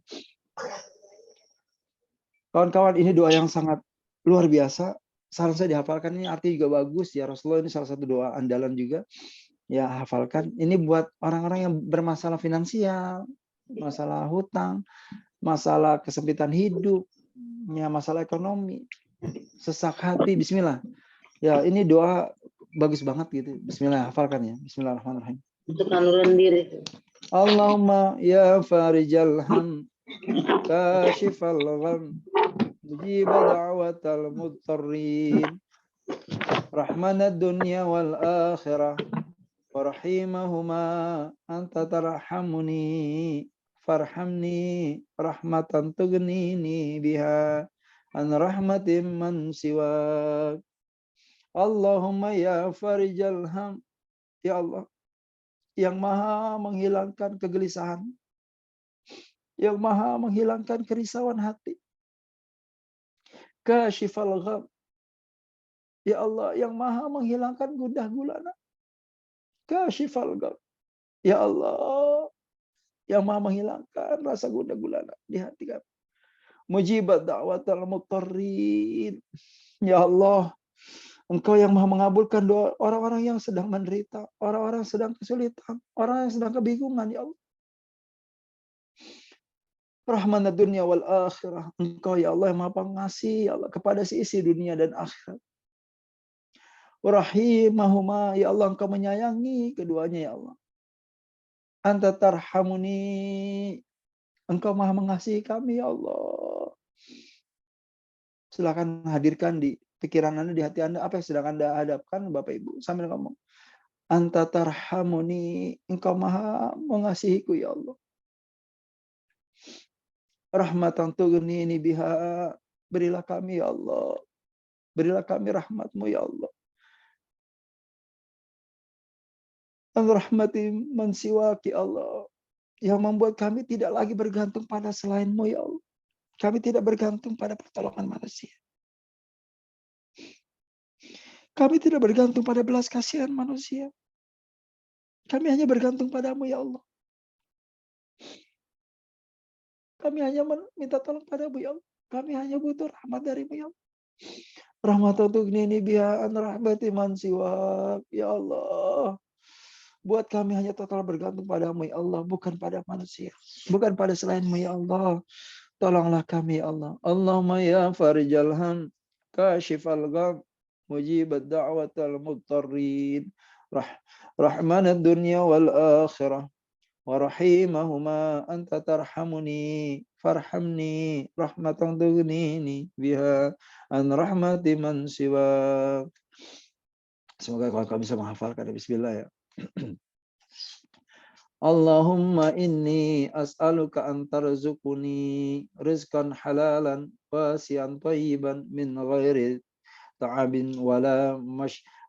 Kawan-kawan, ini doa yang sangat luar biasa. Saran saya dihafalkan, ini arti juga bagus. Ya Rasulullah, ini salah satu doa andalan juga. Ya, hafalkan. Ini buat orang-orang yang bermasalah finansial, masalah hutang, masalah kesempitan hidup, ya, masalah ekonomi, sesak hati. Bismillah. Ya, ini doa bagus banget gitu. Bismillah, hafalkan ya. Bismillahirrahmanirrahim. Untuk naluran diri. Allahumma ya farijal ham, kashifal gham, mujiba da'watal mudtarrin, rahmanad dunya wal akhirah, wa rahimahuma anta tarhamuni farhamni rahmatan tughnini biha an rahmatin man siwak. Allahumma ya farijal ham, ya Allah yang maha menghilangkan kegelisahan, yang maha menghilangkan kerisauan hati, kashifal gham, ya Allah yang maha menghilangkan gundah gulana, kashifal gham, ya Allah yang maha menghilangkan rasa gundah gulana di hati kami, mujibat da'watal mutarrin, ya Allah Engkau yang maha mengabulkan doa orang-orang yang sedang menderita, orang-orang yang sedang kesulitan, orang yang sedang kebingungan, ya Allah. Rahmanad dunya wal akhirah. Engkau ya Allah yang maha pengasih ya Allah kepada seisi dunia dan akhirat. Rahimahuma, ya Allah Engkau menyayangi keduanya ya Allah. Anta tarhamuni, Engkau maha mengasihi kami ya Allah. Silakan hadirkan di pikiran Anda, di hati Anda, apa yang sedang Anda hadapkan, Bapak Ibu, sambil ngomong. Anta tarhamuni, Engkau maha mengasihiku ya Allah. Rahmatan tughnini biha, berilah kami ya Allah. Berilah kami rahmat-Mu ya Allah. An rahmati man siwaki Allah. Yang membuat kami tidak lagi bergantung pada selain-Mu ya Allah. Kami tidak bergantung pada pertolongan manusia. Kami tidak bergantung pada belas kasihan manusia. Kami hanya bergantung padamu ya Allah. Kami hanya minta tolong padamu ya Allah. Kami hanya butuh rahmat darimu ya Allah. Rahmatan tughnini biha an rahmati man siwak. Ya Allah. Buat kami hanya total bergantung padamu ya Allah. Bukan pada manusia. Bukan pada selainmu ya Allah. Tolonglah kami ya Allah. Allahumma ya farijal ham, kashifal gham, mujibat da'watal mudtarrin, rahmanad dunya wal akhirah, wa rahimahuma anta tarhamuni farhamni rahmatan tughnini biha an rahmati man siwak. Semoga kau bisa menghafalkan. Bismillah ya. Allahumma inni as'aluka an tarzuquni rizqan halalan wasi'an tayyiban min ghairi ta'abin wala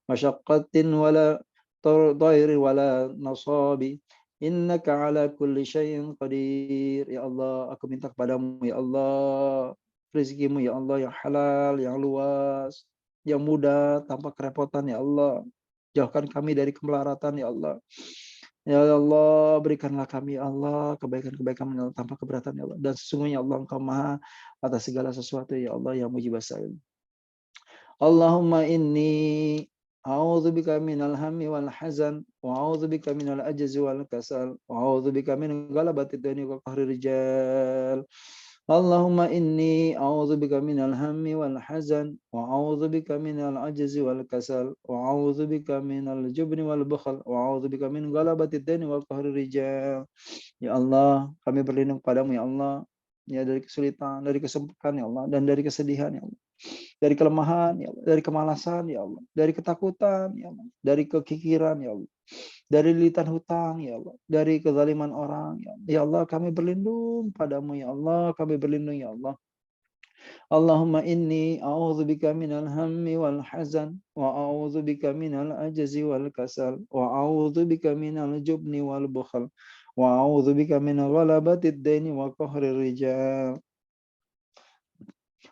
masyaqqatin wala dhairin wala nasabi. Innaka ala kulli syai'in qadir. Ya Allah, aku minta kepadamu ya Allah, rezekimu ya Allah yang halal, yang luas, yang mudah, tanpa kerepotan ya Allah. Jauhkan kami dari kemelaratan ya Allah. Ya Allah, berikanlah kami ya Allah kebaikan-kebaikan ya Allah, tanpa keberatan ya Allah. Dan sesungguhnya Allah Engkau Maha atas segala sesuatu ya Allah yang mujib as-sa'il. Allahumma inni a'udzubika minal hammi wal hazan wa a'udzubika minal ajzi wal kasal wa a'udzubika min ghalabati dani wa qahri rijal. Allahumma inni a'udzubika minal hammi wal hazan wa a'udzubika minal ajzi wal kasal wa a'udzubika minal jubni wal bukhl wa a'udzubika min ghalabati dani wa qahri rijal. Ya Allah, kami berlindung padamu ya Allah, ya dari kesulitan, dari kesempitan ya Allah, dan dari kesedihan ya Allah. Dari kelemahan ya Allah, dari kemalasan ya Allah, dari ketakutan ya Allah, dari kekikiran ya Allah, dari lilitan hutang ya Allah, dari kezaliman orang ya Allah. Ya Allah, kami berlindung padamu ya Allah, kami berlindung ya Allah. Allahumma inni a'udzubika minal hammi wal hazan wa a'udzubika minal ajzi wal kasal wa a'udzubika minal jubni wal bukhl wa a'udzubika min ghalabatid daini wa qahrir rijal.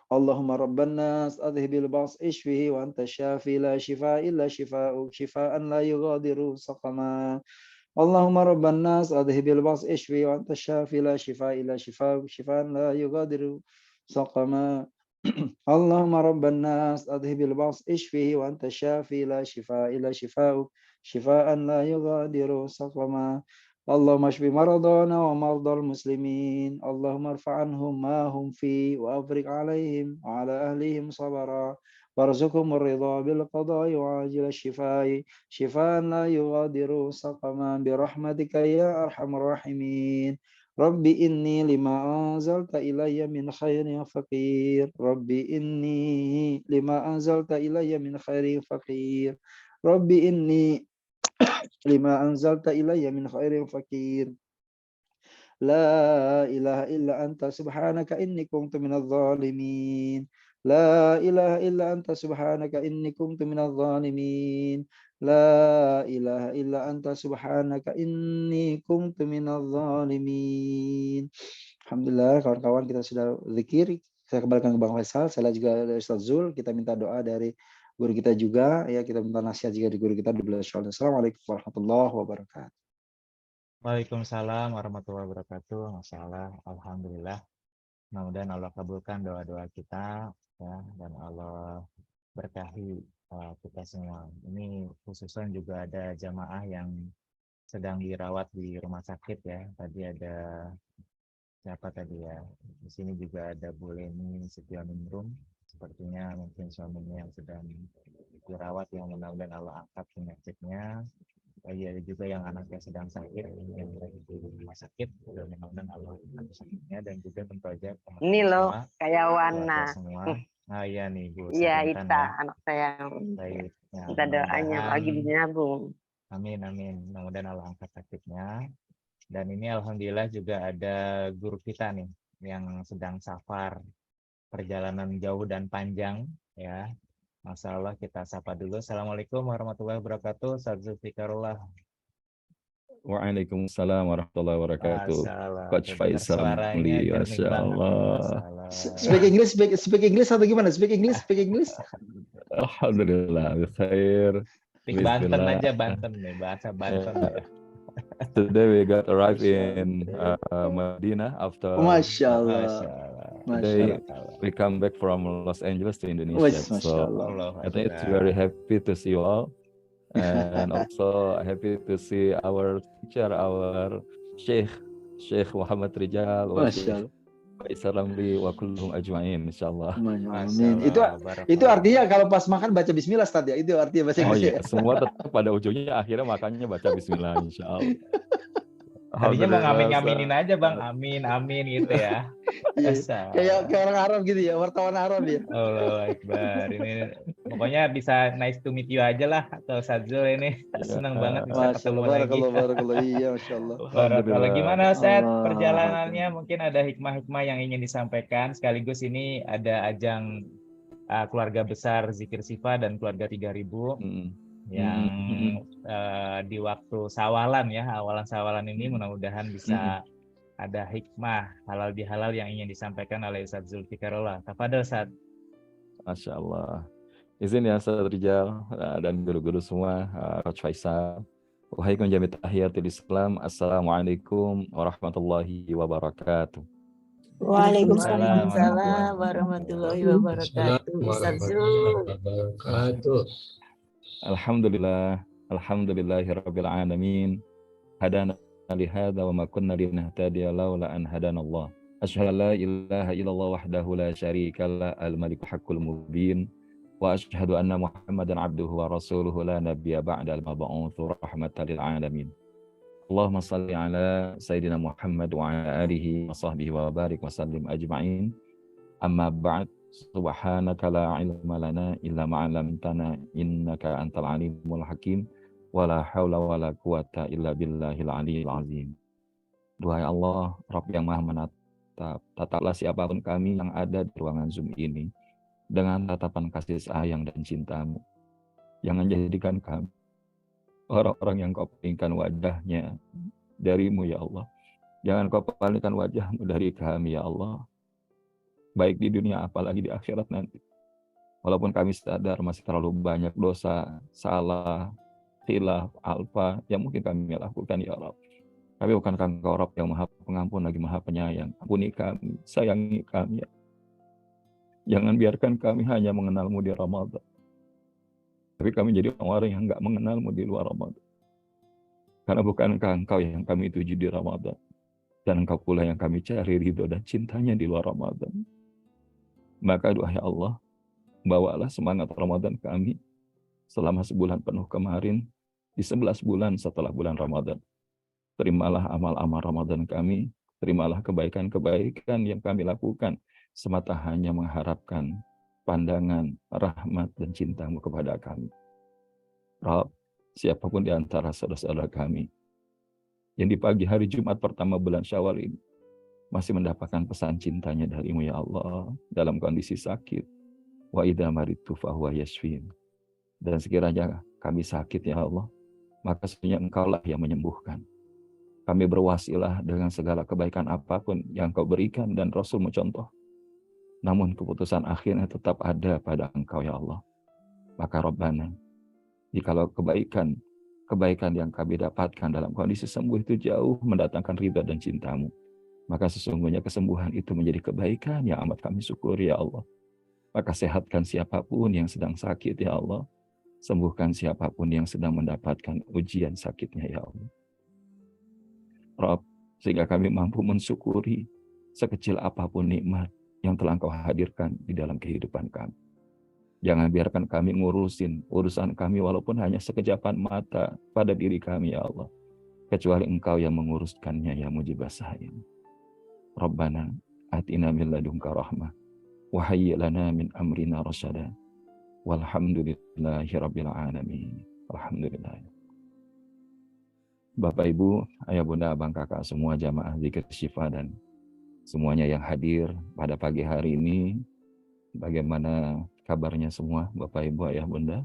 Allahumma rabban nas adhibil ba's ishfihi wa anta syafi la shifaa illa shifaa'uk shifaa'an la yughadiru saqama. Allahumma rabban nas adhibil ba's ishfihi wa anta syafi la shifaa illa shifaa'uk shifaa'an la yughadiru saqama. Allahumma rabban nas adhibil ba's ishfihi wa anta syafi la shifaa illa shifaa'uk shifaa'an la yughadiru saqama. Allahumma shfi maradana wa mardal muslimin. Allahumma arfa' anhum ma hum fi wa afriq alaihim wa ala ahlihim sabara. Warzuqhum ar-ridha bil qada'i wa ajil shifai shifaan la yughadiru saqama bi rahmatika ya arhamar rahimin. Rabbi inni lima anzalta ilayya min khairin faqir. Rabbi inni lima anzalta ilayya min khairin faqir. Rabbi inni lima anzalta ilayya min khairin fakir. La ilaha illa anta subhanaka inni kuntu minadh dhalimin. La ilaha illa anta subhanaka inni kuntu minadh dhalimin. La ilaha illa anta subhanaka inni kuntu minadh dhalimin. Alhamdulillah kawan-kawan, kita sudah zikir. Saya kembalikan ke Bang Faisal, saya juga dari Ustaz Zul, kita minta doa dari guru kita juga, ya kita minta nasihat juga di guru kita di beliau. Assalamualaikum warahmatullahi wabarakatuh. Waalaikumsalam warahmatullahi wabarakatuh. Masalah, alhamdulillah. Mudah-mudahan Allah kabulkan doa-doa kita ya, dan Allah berkahi kita semua. Ini khususnya juga ada jamaah yang sedang dirawat di rumah sakit ya. Tadi ada siapa tadi ya? Di sini juga ada Bu Leni Setianingrum. Sepertinya mungkin suaminya yang sedang dirawat, yang mudah-mudahan Allah angkat penyakitnya. Ada juga yang anaknya sedang sakit, yang lagi di rumah sakit, dan mudah-mudahan Allah angkat sakitnya, dan juga tentu aja Ini loh, kayak Wana. semua. Nah iya nih Bu. Iya, Ita, anak saya. Baik. Ya, kita doanya lagi dinabung. Amin, amin. Mudah-mudahan Allah angkat sakitnya. Dan ini alhamdulillah juga ada guru kita nih yang sedang safar, perjalanan jauh dan panjang ya. Masya Allah, kita sapa dulu. Assalamualaikum warahmatullahi wabarakatuh. Ustaz Zulfikarullah. Waalaikumsalam warahmatullahi wabarakatuh. Coach Faisal Muli, Masya Allah. Speak English atau gimana? Speak English. Alhamdulillah, khair. Speak Banten aja, Banten nih, bahasa Banten. Today we got arrived in Medina after. Masya Allah. Today we come back from Los Angeles to Indonesia. So I think it's very happy to see you all, and also happy to see our teacher, our Sheikh Muhammad Rijal. Masya Allah. Assalamualaikum wa kulluhum ajma'in, insyaallah. Amin. Itu artinya kalau pas makan baca bismillah, Ustaz ya. Itu artinya bahasa Inggris. Oh iya, semua tetap pada ujungnya akhirnya makannya baca bismillah, insyaallah. Tadinya mau ngamin-ngaminin aja Bang, amin gitu ya. Kayak orang Arab gitu ya, wartawan Arab ya. Allah Akbar. Ini pokoknya bisa nice to meet you aja lah atau Sadzul ini. Senang banget bisa ketemu lagi. Iya, Masya Allah. Kalau gimana Ustaz perjalanannya, mungkin ada hikmah-hikmah yang ingin disampaikan, sekaligus ini ada ajang keluarga besar Zikir Sifa dan keluarga 3000 yang di waktu sawalan ya, awalan sawalan ini mudah-mudahan bisa ada hikmah halal bihalal yang ingin disampaikan oleh Ustaz Zulfikarullah. Tafadhol Ustaz. Masya Allah. Izin ya Ustaz Rijal dan guru-guru semua, Coach Faisal. Wahaikum jami tahiyatul Islam. Assalamualaikum warahmatullahi wabarakatuh. Waalaikumsalam warahmatullahi warahmatullahi wabarakatuh. Ustaz Zul. Alhamdulillah, alhamdulillahirabbil alamin. Hadana li hadza wa ma kunna linahtadiya laula an hadanallah. Asyhadu an la ilaha illallah wahdahu la syarikalah al-malikul haqqul mubin. Wa asyhadu anna Muhammadan abduhu wa rasuluhu la nabiyya ba'dal mab'utsu rahmatan lil alamin. Allahumma salli ala Sayyidina Muhammad wa ala alihi wa sahbihi wa barik wa sallim ajma'in. Amma ba'd, subhanaka la ilma lana illa ma 'allamtana innaka antal alimul hakim wa la haula wa la quwata illa billahil aliyyil azim. Duhai Allah, Rabb yang Maha menatap, tataplah siapapun kami yang ada di ruangan Zoom ini dengan tatapan kasih sayang dan cinta-Mu. Jangan jadikan kami orang-orang yang Kau palingkan wajahnya dari-Mu ya Allah. Jangan Kau palingkan wajah-Mu dari kami ya Allah. Baik di dunia apalagi di akhirat nanti. Walaupun kami sadar masih terlalu banyak dosa, salah, khilaf, alfa yang mungkin kami lakukan ya Allah. Tapi bukankah Engkau Rabb yang Maha Pengampun lagi Maha Penyayang. Ampuni kami, sayangi kami ya. Jangan biarkan kami hanya mengenal-Mu di Ramadan. Tapi kami jadi orang yang enggak mengenal-Mu di luar Ramadan. Karena bukankah Engkau yang kami tuju di Ramadan. Dan Engkau pula yang kami cari ridho dan cintanya di luar Ramadan. Maka doa ya Allah, bawalah semangat Ramadan kami selama sebulan penuh kemarin, di 11 bulan setelah bulan Ramadan. Terimalah amal-amal Ramadan kami, terimalah kebaikan-kebaikan yang kami lakukan, semata hanya mengharapkan pandangan, rahmat, dan cinta-Mu kepada kami. Rabb, siapapun di antara saudara-saudara kami, yang di pagi hari Jumat pertama bulan Syawal ini, masih mendapatkan pesan cintanya dari-Mu ya Allah, dalam kondisi sakit. Wa idza maridtu fahuwa yashfin. Dan sekiranya kami sakit ya Allah, maka sesungguhnya Engkau-lah yang menyembuhkan. Kami berwasilah dengan segala kebaikan apapun yang Kau berikan dan Rasul-Mu contoh. Namun keputusan akhirnya tetap ada pada Engkau ya Allah. Maka Rabbana, jikalau kebaikan yang kami dapatkan dalam kondisi sembuh itu jauh mendatangkan ridha dan cinta-Mu, maka sesungguhnya kesembuhan itu menjadi kebaikan yang amat kami syukuri ya Allah. Maka sehatkan siapapun yang sedang sakit ya Allah. Sembuhkan siapapun yang sedang mendapatkan ujian sakitnya ya Allah. Rabb, sehingga kami mampu mensyukuri sekecil apapun nikmat yang telah Engkau hadirkan di dalam kehidupan kami. Jangan biarkan kami ngurusin urusan kami walaupun hanya sekejapan mata pada diri kami ya Allah. Kecuali Engkau yang menguruskannya ya Mujibas Sa'in. Rabbana atina min ladunka rahmah wa hayyi lana min amrina rasyada. Walhamdulillahi rabbil alamin. Alhamdulillah. Bapak Ibu, Ayah Bunda, Abang Kakak, semua jamaah Zikir Syifa dan semuanya yang hadir pada pagi hari ini, bagaimana kabarnya semua Bapak Ibu, Ayah Bunda?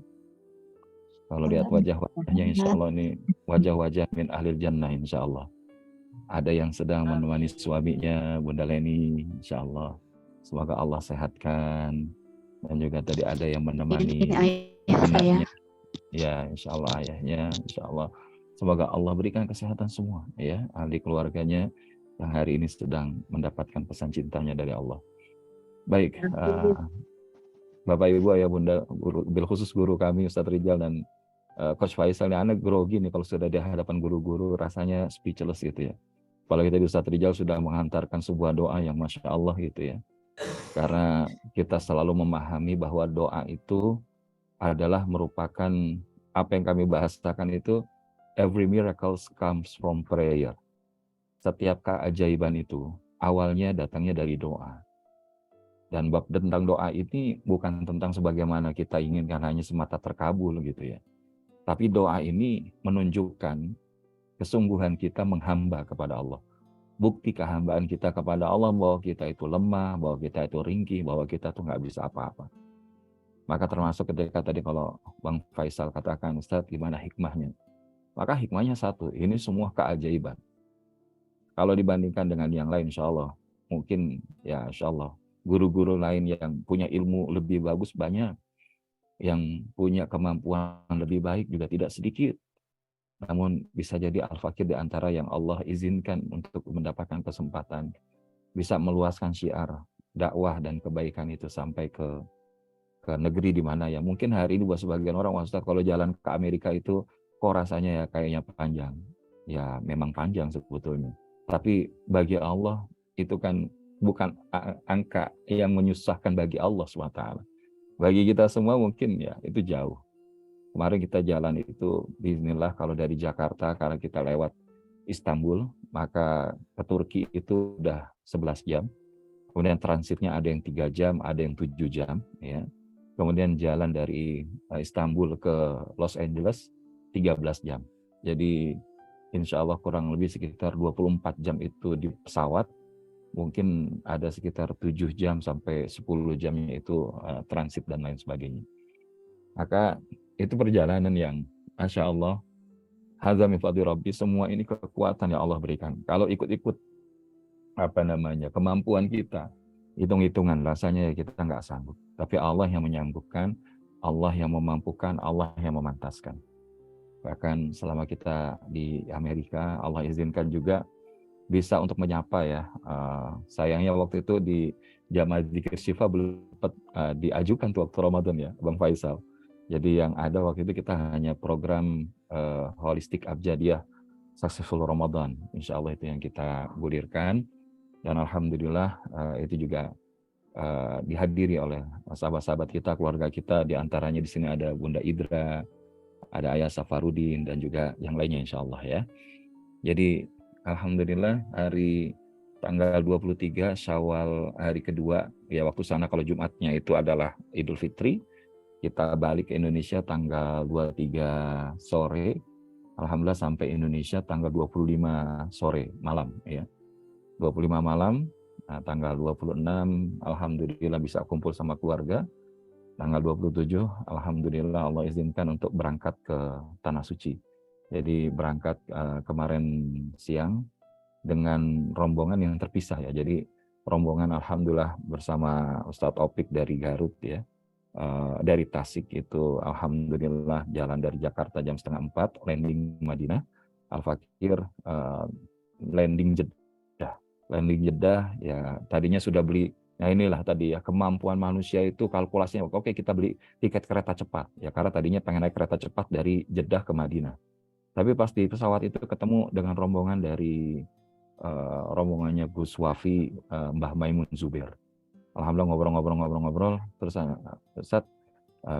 Kalau lihat wajah-wajahnya insya Allah ini wajah-wajah min ahlil jannah insya Allah. Ada yang sedang menemani suaminya Bunda Leni insya Allah. Semoga Allah sehatkan. Dan juga tadi ada yang menemani anaknya. Ya insya Allah ayahnya insya Allah. Semoga Allah berikan kesehatan semua ya, ahli keluarganya yang hari ini sedang mendapatkan pesan cintanya dari Allah. Baik, Bapak Ibu Ayah Bunda, bil khusus guru kami Ustadz Rijal dan Coach Faisal, ini anak grogi nih kalau sudah di hadapan guru-guru, rasanya speechless gitu ya. Apalagi tadi Ustadz Rijal sudah menghantarkan sebuah doa yang Masya Allah gitu ya. Karena kita selalu memahami bahwa doa itu adalah merupakan apa yang kami bahasakan itu, every miracle comes from prayer. Setiap keajaiban itu awalnya datangnya dari doa. Dan bab tentang doa ini bukan tentang sebagaimana kita inginkan hanya semata terkabul gitu ya. Tapi doa ini menunjukkan kesungguhan kita menghamba kepada Allah. Bukti kehambaan kita kepada Allah bahwa kita itu lemah, bahwa kita itu ringkih, bahwa kita tuh nggak bisa apa-apa. Maka termasuk ketika tadi kalau Bang Faisal katakan, Ustadz gimana hikmahnya? Maka hikmahnya satu, ini semua keajaiban. Kalau dibandingkan dengan yang lain insya Allah, mungkin ya insya Allah, guru-guru lain yang punya ilmu lebih bagus banyak. yang punya kemampuan lebih baik juga tidak sedikit. Namun bisa jadi al-fakir di antara yang Allah izinkan untuk mendapatkan kesempatan bisa meluaskan syiar dakwah dan kebaikan itu sampai ke negeri di mana ya mungkin hari ini buat sebagian orang, Ustaz, kalau jalan ke Amerika itu kok rasanya ya kayaknya panjang. Ya memang panjang sebetulnya. Tapi bagi Allah itu kan bukan angka yang menyusahkan bagi Allah SWT. Bagi kita semua mungkin ya itu jauh. Kemarin kita jalan itu bismillah kalau dari Jakarta karena kita lewat Istanbul maka ke Turki itu udah 11 jam. Kemudian transitnya ada yang 3 jam, ada yang 7 jam ya. Kemudian jalan dari Istanbul ke Los Angeles 13 jam. Jadi insya Allah kurang lebih sekitar 24 jam itu di pesawat. Mungkin ada sekitar 7 jam sampai 10 jamnya itu transit dan lain sebagainya. Maka itu perjalanan yang Masya Allah, hadza min fadli Rabbi, semua ini kekuatan yang Allah berikan. Kalau ikut-ikut kemampuan kita, hitung-hitungan rasanya ya kita nggak sanggup. Tapi Allah yang menyanggup,kan, Allah yang memampukan, Allah yang memantaskan. Bahkan selama kita di Amerika, Allah izinkan juga bisa untuk menyapa ya. Sayangnya waktu itu di Jamaah Dzikir Syifa belum diajukan tuh waktu Ramadan ya, Bang Faisal. Jadi yang ada waktu itu kita hanya program holistik abjadiyah Successful Ramadan. Insya Allah itu yang kita gulirkan. Dan alhamdulillah itu juga dihadiri oleh sahabat-sahabat kita, keluarga kita. Di antaranya di sini ada Bunda Idra, ada Ayah Safarudin, dan juga yang lainnya insya Allah ya. Jadi alhamdulillah hari tanggal 23 Syawal hari kedua, ya waktu sana kalau Jumatnya itu adalah Idul Fitri. Kita balik ke Indonesia tanggal 23 sore. Alhamdulillah sampai Indonesia tanggal 25 sore malam ya. 25 malam. Nah, tanggal 26 alhamdulillah bisa kumpul sama keluarga. Tanggal 27 alhamdulillah Allah izinkan untuk berangkat ke Tanah Suci. Jadi berangkat kemarin siang dengan rombongan yang terpisah ya. Jadi rombongan alhamdulillah bersama Ustadz Opik dari Garut ya. Dari Tasik itu alhamdulillah jalan dari Jakarta jam 3:30, landing Madinah. Al-Fakir landing Jeddah ya, tadinya sudah beli. Nah inilah tadi ya, kemampuan manusia itu kalkulasinya, oke kita beli tiket kereta cepat ya, karena tadinya pengen naik kereta cepat dari Jeddah ke Madinah. Tapi pas di pesawat itu ketemu dengan rombongan dari rombongannya Gus Wafi, Mbah Maimun Zubair. Alhamdulillah ngobrol-ngobrol terus Ustaz,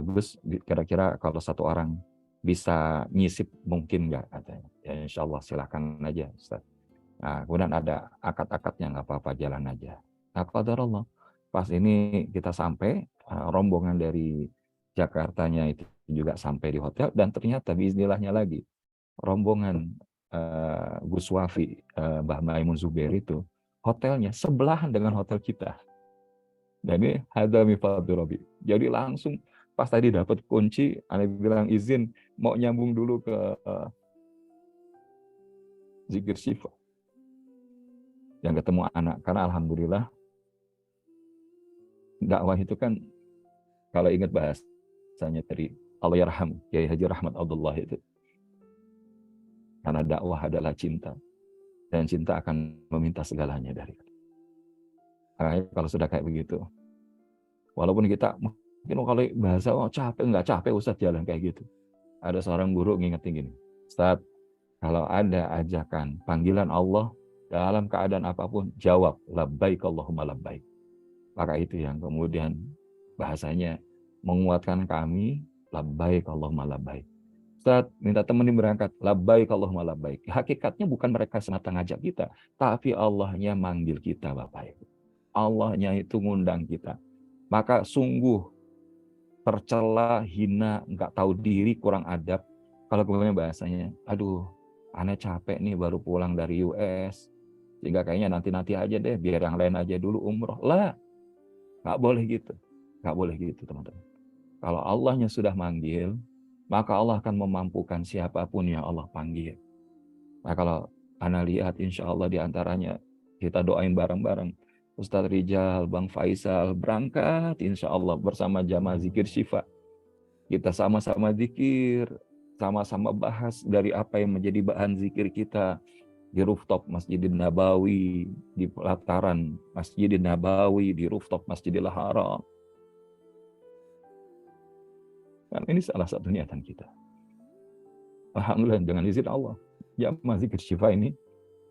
Gus kira-kira kalau satu orang bisa nyisip mungkin nggak, katanya. Ya insya Allah silakan aja Ustaz. Nah, kemudian ada akad-akadnya, nggak apa-apa, jalan aja. Nah, qadarullah. Pas ini kita sampai, rombongan dari Jakartanya itu juga sampai di hotel, dan ternyata biiznillahnya lagi, rombongan Gus Wafi, Mbah Maimun Zubair itu, hotelnya sebelahan dengan hotel kita. Dan ini hadza min fadli Rabbi. Jadi langsung pas tadi dapat kunci, Anda bilang izin mau nyambung dulu ke Zikir Syifa. Yang ketemu anak, karena alhamdulillah dakwah itu kan kalau ingat bahasanya dari Allahyarham Kiai Haji Rahmat Abdullah itu, karena dakwah adalah cinta dan cinta akan meminta segalanya dari kita. Kalau sudah kayak begitu, walaupun kita mungkin kalau bahasa capek, nggak capek Ustaz jalan kayak gitu. Ada seorang guru ngingetin gini, Ustaz, kalau ada ajakan panggilan Allah dalam keadaan apapun, jawab labbaik Allahumma labbaik. Maka itu yang kemudian bahasanya menguatkan kami, labbaik Allahumma labbaik. Ustaz, minta temenin berangkat, labbaik Allahumma labbaik. Hakikatnya bukan mereka semata ngajak kita, tapi Allahnya manggil kita, Bapak Ibu. Allahnya itu ngundang kita. Maka sungguh tercela, hina, nggak tahu diri, kurang adab. Kalau kemudian bahasanya, aduh, aneh capek nih baru pulang dari US. Sehingga kayaknya nanti-nanti aja deh, biar yang lain aja dulu umroh. Lah, nggak boleh gitu. Nggak boleh gitu, teman-teman. Kalau Allahnya sudah manggil, maka Allah akan memampukan siapapun yang Allah panggil. Nah, kalau Ana lihat, insya Allah diantaranya, kita doain bareng-bareng. Ustadz Rijal, Bang Faisal, berangkat insya Allah bersama Jamaah Zikir Syifa. Kita sama-sama zikir, sama-sama bahas dari apa yang menjadi bahan zikir kita di rooftop Masjidil Nabawi, di pelataran Masjidil Nabawi, di rooftop Masjidil Haram. Kan ini salah satu niatan kita. Alhamdulillah dengan izin Allah, jamaah zikir Syifa ini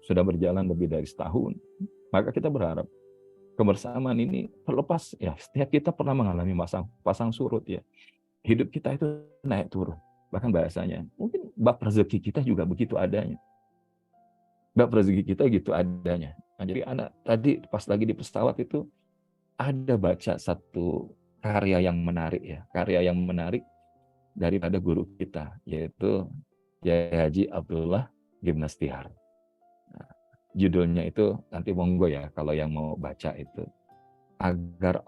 sudah berjalan lebih dari setahun. Maka kita berharap kebersamaan ini terlepas ya, setiap kita pernah mengalami pasang surut ya. Hidup kita itu naik turun. Bahkan bahasanya, mungkin bab rezeki kita juga begitu adanya. Bab rezeki kita gitu adanya. Nah, jadi anak tadi pas lagi di pesawat itu ada baca satu karya yang menarik ya. Karya yang menarik daripada guru kita, yaitu Yai Haji Abdullah Gimnastihar. Nah, judulnya itu nanti monggo ya kalau yang mau baca itu. Agar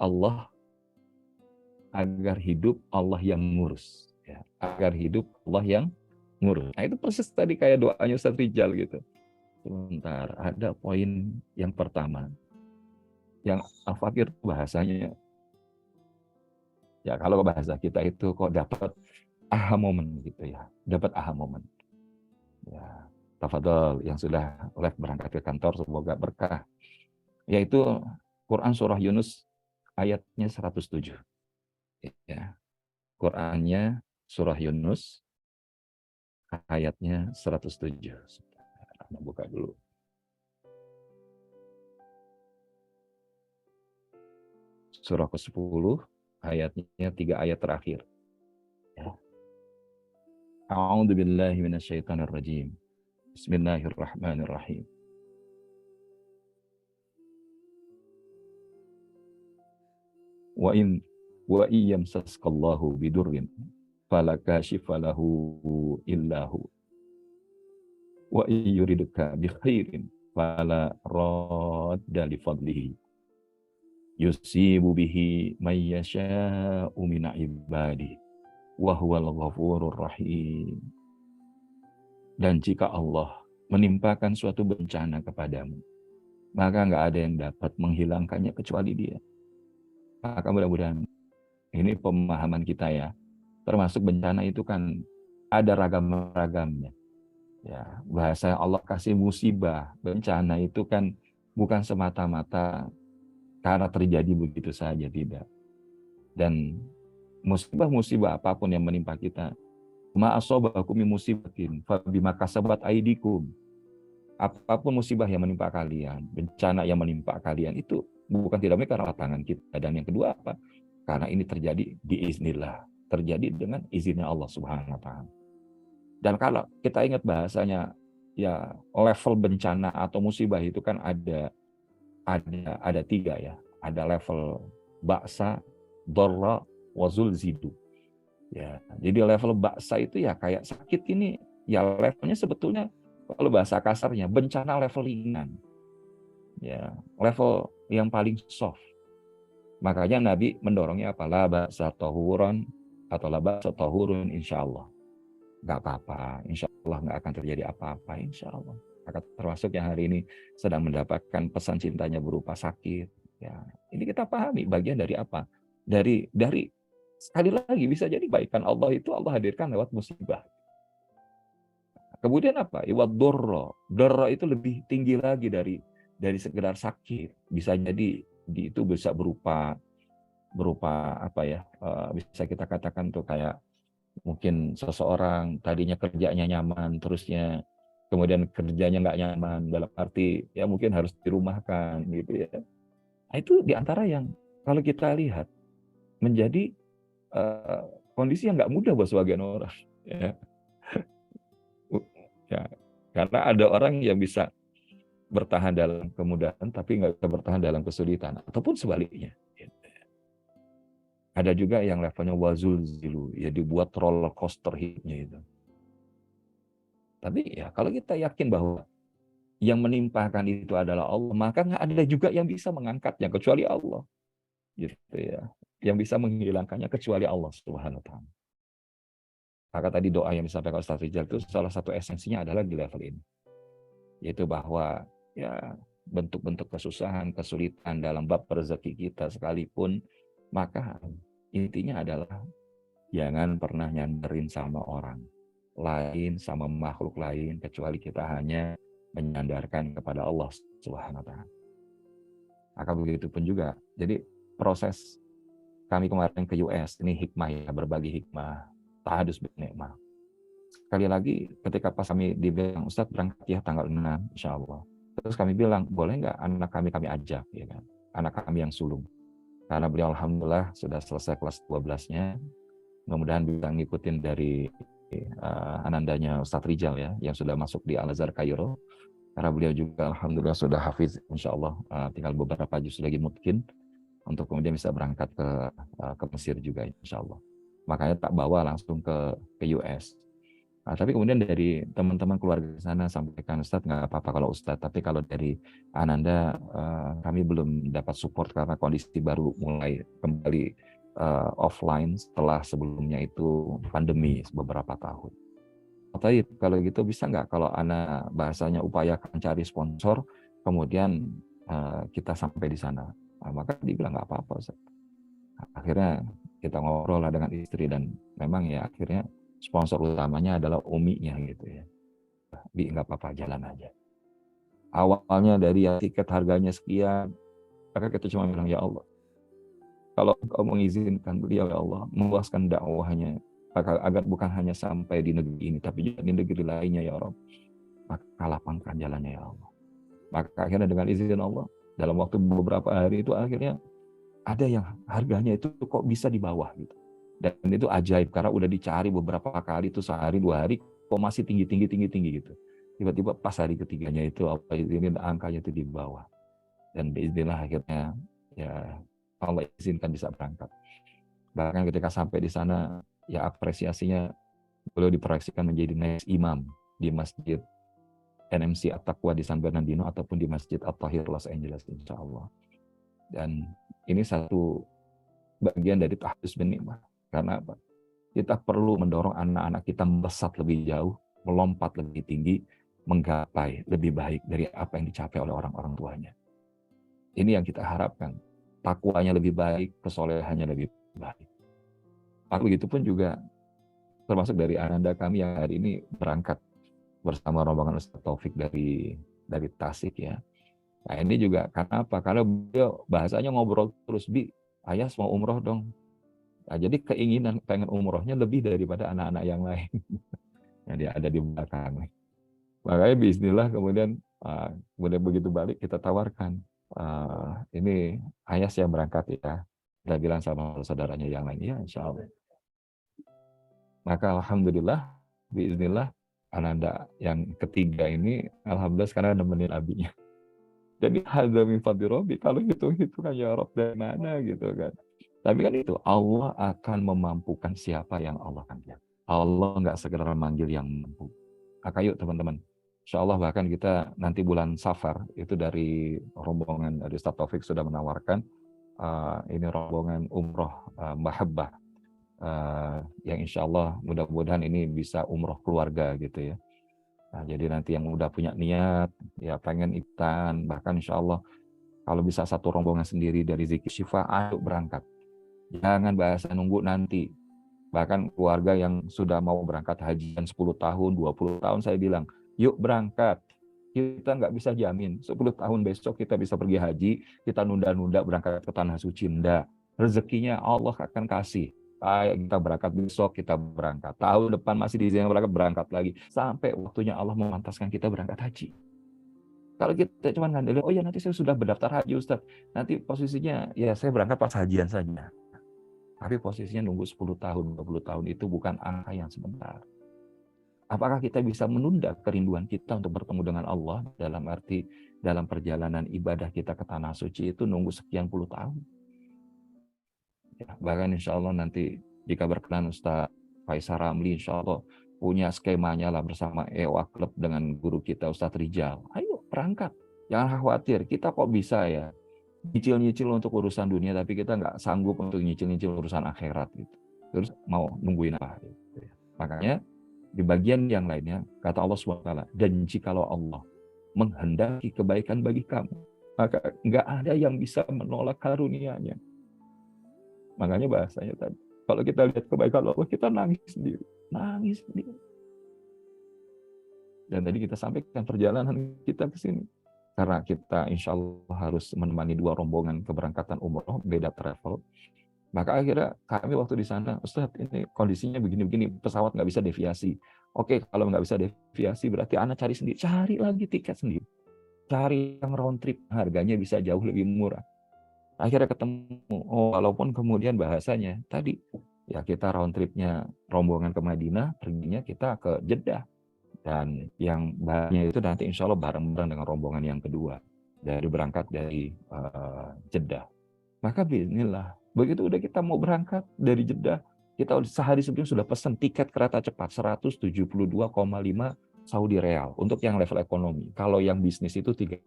hidup Allah yang ngurus. Ya, agar hidup Allah yang ngurus. Nah itu persis tadi kayak doanya Ustaz Rijal gitu. Sebentar, ada poin yang pertama. Yang Al-Fakir bahasanya, ya kalau bahasa kita itu kok dapat aha moment gitu ya. Dapat aha moment. Ya, tafadhol yang sudah live berangkat ke kantor semoga berkah. Yaitu Quran surah Yunus ayatnya 107. Ya. Qurannya surah Yunus ayatnya 107. Nah, buka dulu. Surah ke-10 ayatnya 3 ayat terakhir. Ya. A'udzubillahi minasyaitonirrajim. Bismillahirrahmanirrahim. Wa iyamsaskallahu bidurrin fala kashifa lahu illahu wa iyuriduka bi khairin fala radda li fadlihi yusibu bihi may yasha'u min ibadihi wa huwal ghafurur rahim. Dan jika Allah menimpakan suatu bencana kepadamu, maka enggak ada yang dapat menghilangkannya kecuali Dia. Maka mudah-mudahan ini pemahaman kita ya. Termasuk bencana itu kan ada ragam-ragamnya. Ya, bahasa Allah kasih musibah, bencana itu kan bukan semata-mata karena terjadi begitu saja, tidak. Dan musibah-musibah apapun yang menimpa kita, ma asobakum min musibatin fa bima kasabat aydikum. Apapun musibah yang menimpa kalian, bencana yang menimpa kalian itu bukan tidak mungkin karena tangan kita. Dan yang kedua apa? Karena ini terjadi biiznillah, terjadi dengan izinnya Allah Subhanahu wa taala. Dan kalau kita ingat bahasanya ya, level bencana atau musibah itu kan ada 3 ya. Ada level ba'sa, dharra, wa zulzidu. Ya, jadi level ba'sa itu ya kayak sakit ini ya levelnya sebetulnya kalau bahasa kasarnya bencana level ringan. Ya, level yang paling soft. Makanya Nabi mendorongnya apa? La ba'sa tahuran atau la ba'sa tahurun insyaallah. Enggak apa-apa, insyaallah enggak akan terjadi apa-apa insyaallah. Maka termasuk yang hari ini sedang mendapatkan pesan cintanya berupa sakit. Ya, ini kita pahami bagian dari apa? Dari sekali lagi bisa jadi kebaikan Allah itu Allah hadirkan lewat musibah. Kemudian apa? Iwad dorro. Dorro itu lebih tinggi lagi dari sekedar sakit. Bisa jadi itu bisa berupa apa ya? Bisa kita katakan tuh kayak mungkin seseorang tadinya kerjanya nyaman, terusnya kemudian kerjanya nggak nyaman dalam arti ya mungkin harus dirumahkan gitu ya. Nah, itu diantara yang kalau kita lihat menjadi kondisi yang nggak mudah buat sebagian orang. Ya. Ya, karena ada orang yang bisa bertahan dalam kemudahan tapi nggak bisa bertahan dalam kesulitan ataupun sebaliknya. Ada juga yang levelnya wazulzilu, ya dibuat roller coaster hitnya itu. Tapi ya kalau kita yakin bahwa yang menimpakan itu adalah Allah, maka nggak ada juga yang bisa mengangkatnya kecuali Allah. Gitu ya. Yang bisa menghilangkannya kecuali Allah Subhanahu wa taala. Maka tadi doa yang disampaikan Ustaz Rijal itu salah satu esensinya adalah di level ini. Yaitu bahwa ya bentuk-bentuk kesusahan, kesulitan dalam bab rezeki kita sekalipun, maka intinya adalah Jangan pernah nyandarin sama orang lain, sama makhluk lain, kecuali kita hanya menyandarkan kepada Allah Subhanahu wa Ta'ala. Maka begitu pun juga. Jadi proses kami kemarin ke US, ini hikmah ya, berbagi hikmah, tahadus bin nikmah. Sekali lagi, ketika pas kami dibilang, Ustadz berangkat ya tanggal 6, insya Allah. Terus kami bilang, boleh nggak anak kami ajak, ya kan? Anak kami yang sulung. Karena beliau alhamdulillah sudah selesai kelas 12-nya. Mudah-mudahan bisa ngikutin dari anandanya Ustadz Rijal ya, yang sudah masuk di Al-Azhar Kairo. Karena beliau juga alhamdulillah sudah hafiz, insya Allah tinggal beberapa juz lagi mungkin untuk kemudian bisa berangkat ke Mesir juga insya Allah. Makanya tak bawa langsung ke US. Nah, tapi kemudian dari teman-teman keluarga sana sampaikan, Ustadz nggak apa-apa kalau Ustadz, tapi kalau dari Ananda kami belum dapat support karena kondisi baru mulai kembali offline setelah sebelumnya itu pandemi beberapa tahun. Tapi kalau gitu bisa nggak kalau Ana bahasanya upayakan cari sponsor, kemudian kita sampai di sana. Nah, maka dibilang nggak apa-apa Ustaz. Akhirnya kita ngobrol lah dengan istri dan memang ya akhirnya sponsor utamanya adalah uminya gitu ya. Bi nggak apa-apa jalan aja. Awalnya dari ya, tiket harganya sekian, maka kita cuma bilang ya Allah, kalau Engkau mengizinkan beliau ya Allah meluaskan dakwahnya agar bukan hanya sampai di negeri ini tapi juga di negeri lainnya ya Rabb, maka lapangkan jalannya ya Allah. Maka akhirnya dengan izin Allah dalam waktu beberapa hari itu akhirnya ada yang harganya itu kok bisa di bawah gitu. Dan itu ajaib karena udah dicari beberapa kali itu sehari 2 hari kok masih tinggi gitu. Tiba-tiba pas hari ketiganya itu apa ini angkanya itu di bawah. Dan biiznillah akhirnya ya Allah izinkan bisa berangkat. Bahkan ketika sampai di sana ya apresiasinya beliau diproyeksikan menjadi next imam di Masjid NMC At-Taqwa di San Bernardino ataupun di Masjid At-Tahir Los Angeles insya Allah. Dan ini satu bagian dari tahadus bin nikmah. Karena apa? Kita perlu mendorong anak-anak kita melesat lebih jauh, melompat lebih tinggi, menggapai lebih baik dari apa yang dicapai oleh orang-orang tuanya. Ini yang kita harapkan. Takwanya lebih baik, kesolehannya lebih baik. Begitu pun juga termasuk dari ananda kami yang hari ini berangkat bersama rombongan Ustaz Taufik dari Tasik ya. Nah ini juga karena apa? Karena beliau bahasanya ngobrol terus, Bi, ayah mau umroh dong. Nah, jadi keinginan pengen umrohnya lebih daripada anak-anak yang lain yang dia ada di belakang. Makanya bismillah kemudian begitu balik kita tawarkan ini ayah yang berangkat ya. Kita bilang sama saudaranya yang lain ya insya Allah. Maka alhamdulillah bismillah ananda yang ketiga ini alhamdulillah sekarang nemenin abinya. Jadi hadza min fadli Rabbi, kalau hitung-hitungan ya Rabb dari mana gitu kan. Tapi kan itu Allah akan memampukan siapa yang Allah panggil. Allah nggak sekedar manggil yang mampu. Maka yuk teman-teman, insya Allah bahkan kita nanti bulan Safar itu dari rombongan dari Ustaz Taufik sudah menawarkan ini rombongan umroh mahabbah yang insya Allah mudah-mudahan ini bisa umroh keluarga gitu ya. Nah, jadi nanti yang udah punya niat ya pengen ikutan, bahkan insya Allah kalau bisa satu rombongan sendiri dari Zikir Syifa, ayo berangkat. Jangan bahasa nunggu nanti. Bahkan keluarga yang sudah mau berangkat hajian 10 tahun, 20 tahun, saya bilang, yuk berangkat. Kita nggak bisa jamin, 10 tahun besok kita bisa pergi haji, kita nunda-nunda berangkat ke Tanah Suci. Nggak. Rezekinya Allah akan kasih. Kita berangkat besok, kita berangkat. Tahun depan masih diizinkan berangkat lagi. Sampai waktunya Allah memantaskan kita berangkat haji. Kalau kita cuma ngandelin, oh ya nanti saya sudah berdaftar haji Ustaz. Nanti posisinya, ya saya berangkat pas hajian saja. Tapi posisinya nunggu 10 tahun, 20 tahun itu bukan angka yang sebentar. Apakah kita bisa menunda kerinduan kita untuk bertemu dengan Allah dalam arti dalam perjalanan ibadah kita ke Tanah Suci itu nunggu sekian puluh tahun? Ya, bahkan insya Allah nanti jika berkenan Ustaz Faisal Ramli insya Allah punya skemanya lah bersama EWA Club dengan guru kita Ustadz Rijal. Ayo berangkat, jangan khawatir. Kita kok bisa ya nyicil-nyicil untuk urusan dunia, tapi kita nggak sanggup untuk nyicil-nyicil urusan akhirat gitu. Terus mau nungguin apa? Gitu ya. Makanya di bagian yang lainnya kata Allah SWT, dan jikalau Allah menghendaki kebaikan bagi kamu, maka nggak ada yang bisa menolak karunia-Nya. Makanya bahasanya tadi, Kalau kita lihat kebaikan Allah, kita nangis sendiri. Nangis sendiri. Dan tadi kita sampaikan perjalanan kita ke sini. Karena kita insya Allah harus menemani 2 rombongan keberangkatan umroh, beda travel. Maka akhirnya kami waktu di sana, Ustaz ini kondisinya begini-begini, pesawat nggak bisa deviasi. Oke, kalau nggak bisa deviasi berarti Anda cari sendiri. Cari lagi tiket sendiri. Cari yang round trip, harganya bisa jauh lebih murah. Akhirnya ketemu, walaupun kemudian bahasanya tadi, ya kita round tripnya rombongan ke Madinah, perginya kita ke Jeddah. Dan yang bahannya itu nanti insya Allah bareng-bareng dengan rombongan yang kedua. Berangkat dari Jeddah. Maka bismillah, begitu udah kita mau berangkat dari Jeddah, kita sehari sebelum sudah pesan tiket kereta cepat 172,5 Saudi Real untuk yang level ekonomi. Kalau yang bisnis itu 325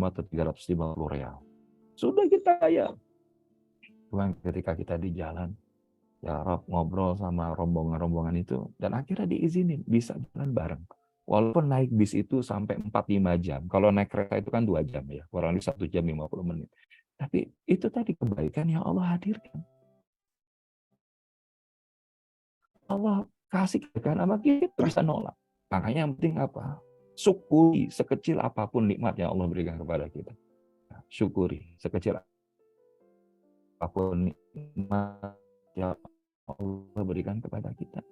atau 350 real. Sudah kita bayar. Cuman ketika kita di jalan, ya Rob ngobrol sama rombongan-rombongan itu, dan akhirnya diizinin bisa jalan bareng. Walaupun naik bis itu sampai 4-5 jam. Kalau naik kereta itu kan 2 jam ya, kurang lebih 1 jam 50 menit. Tapi itu tadi kebaikan yang Allah hadirkan. Allah kasih kebaikan sama kita bisa nolak. Makanya yang penting apa? Syukuri sekecil apapun nikmat yang Allah berikan kepada kita. Syukuri sekecil apapun nikmat yang Allah berikan kepada kita.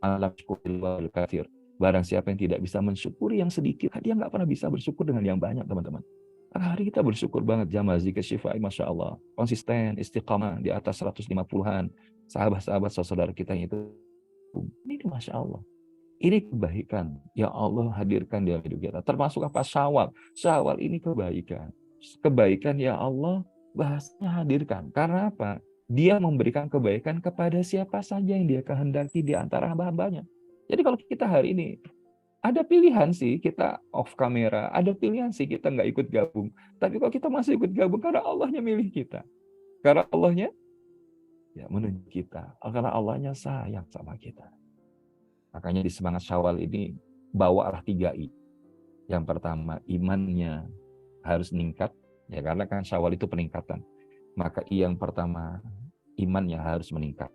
Alam syukuril wal kafir. Barang siapa yang tidak bisa mensyukuri yang sedikit, dia nggak pernah bisa bersyukur dengan yang banyak, teman-teman. Karena hari kita bersyukur banget, jamaah zikir syifai, Masya Allah. Konsisten, istiqamah, di atas 150-an. Sahabat-sahabat, saudara kita yang itu. Ini Masya Allah. Ini kebaikan yang Allah hadirkan dalam hidup kita. Termasuk apa? Syawal. Syawal ini kebaikan. Kebaikan yang Allah bahasanya hadirkan. Karena apa? Dia memberikan kebaikan kepada siapa saja yang dia kehendaki di antara hamba-hambanya. Jadi kalau kita hari ini, ada pilihan sih kita off kamera, ada pilihan sih kita nggak ikut gabung. Tapi kalau kita masih ikut gabung, karena Allahnya milih kita. Karena Allahnya ya menuju kita. Karena Allahnya sayang sama kita. Makanya di semangat Syawal ini, bawalah 3 I. Yang pertama, imannya harus meningkat. Ya, karena kan Syawal itu peningkatan. Maka I yang pertama, imannya harus meningkat.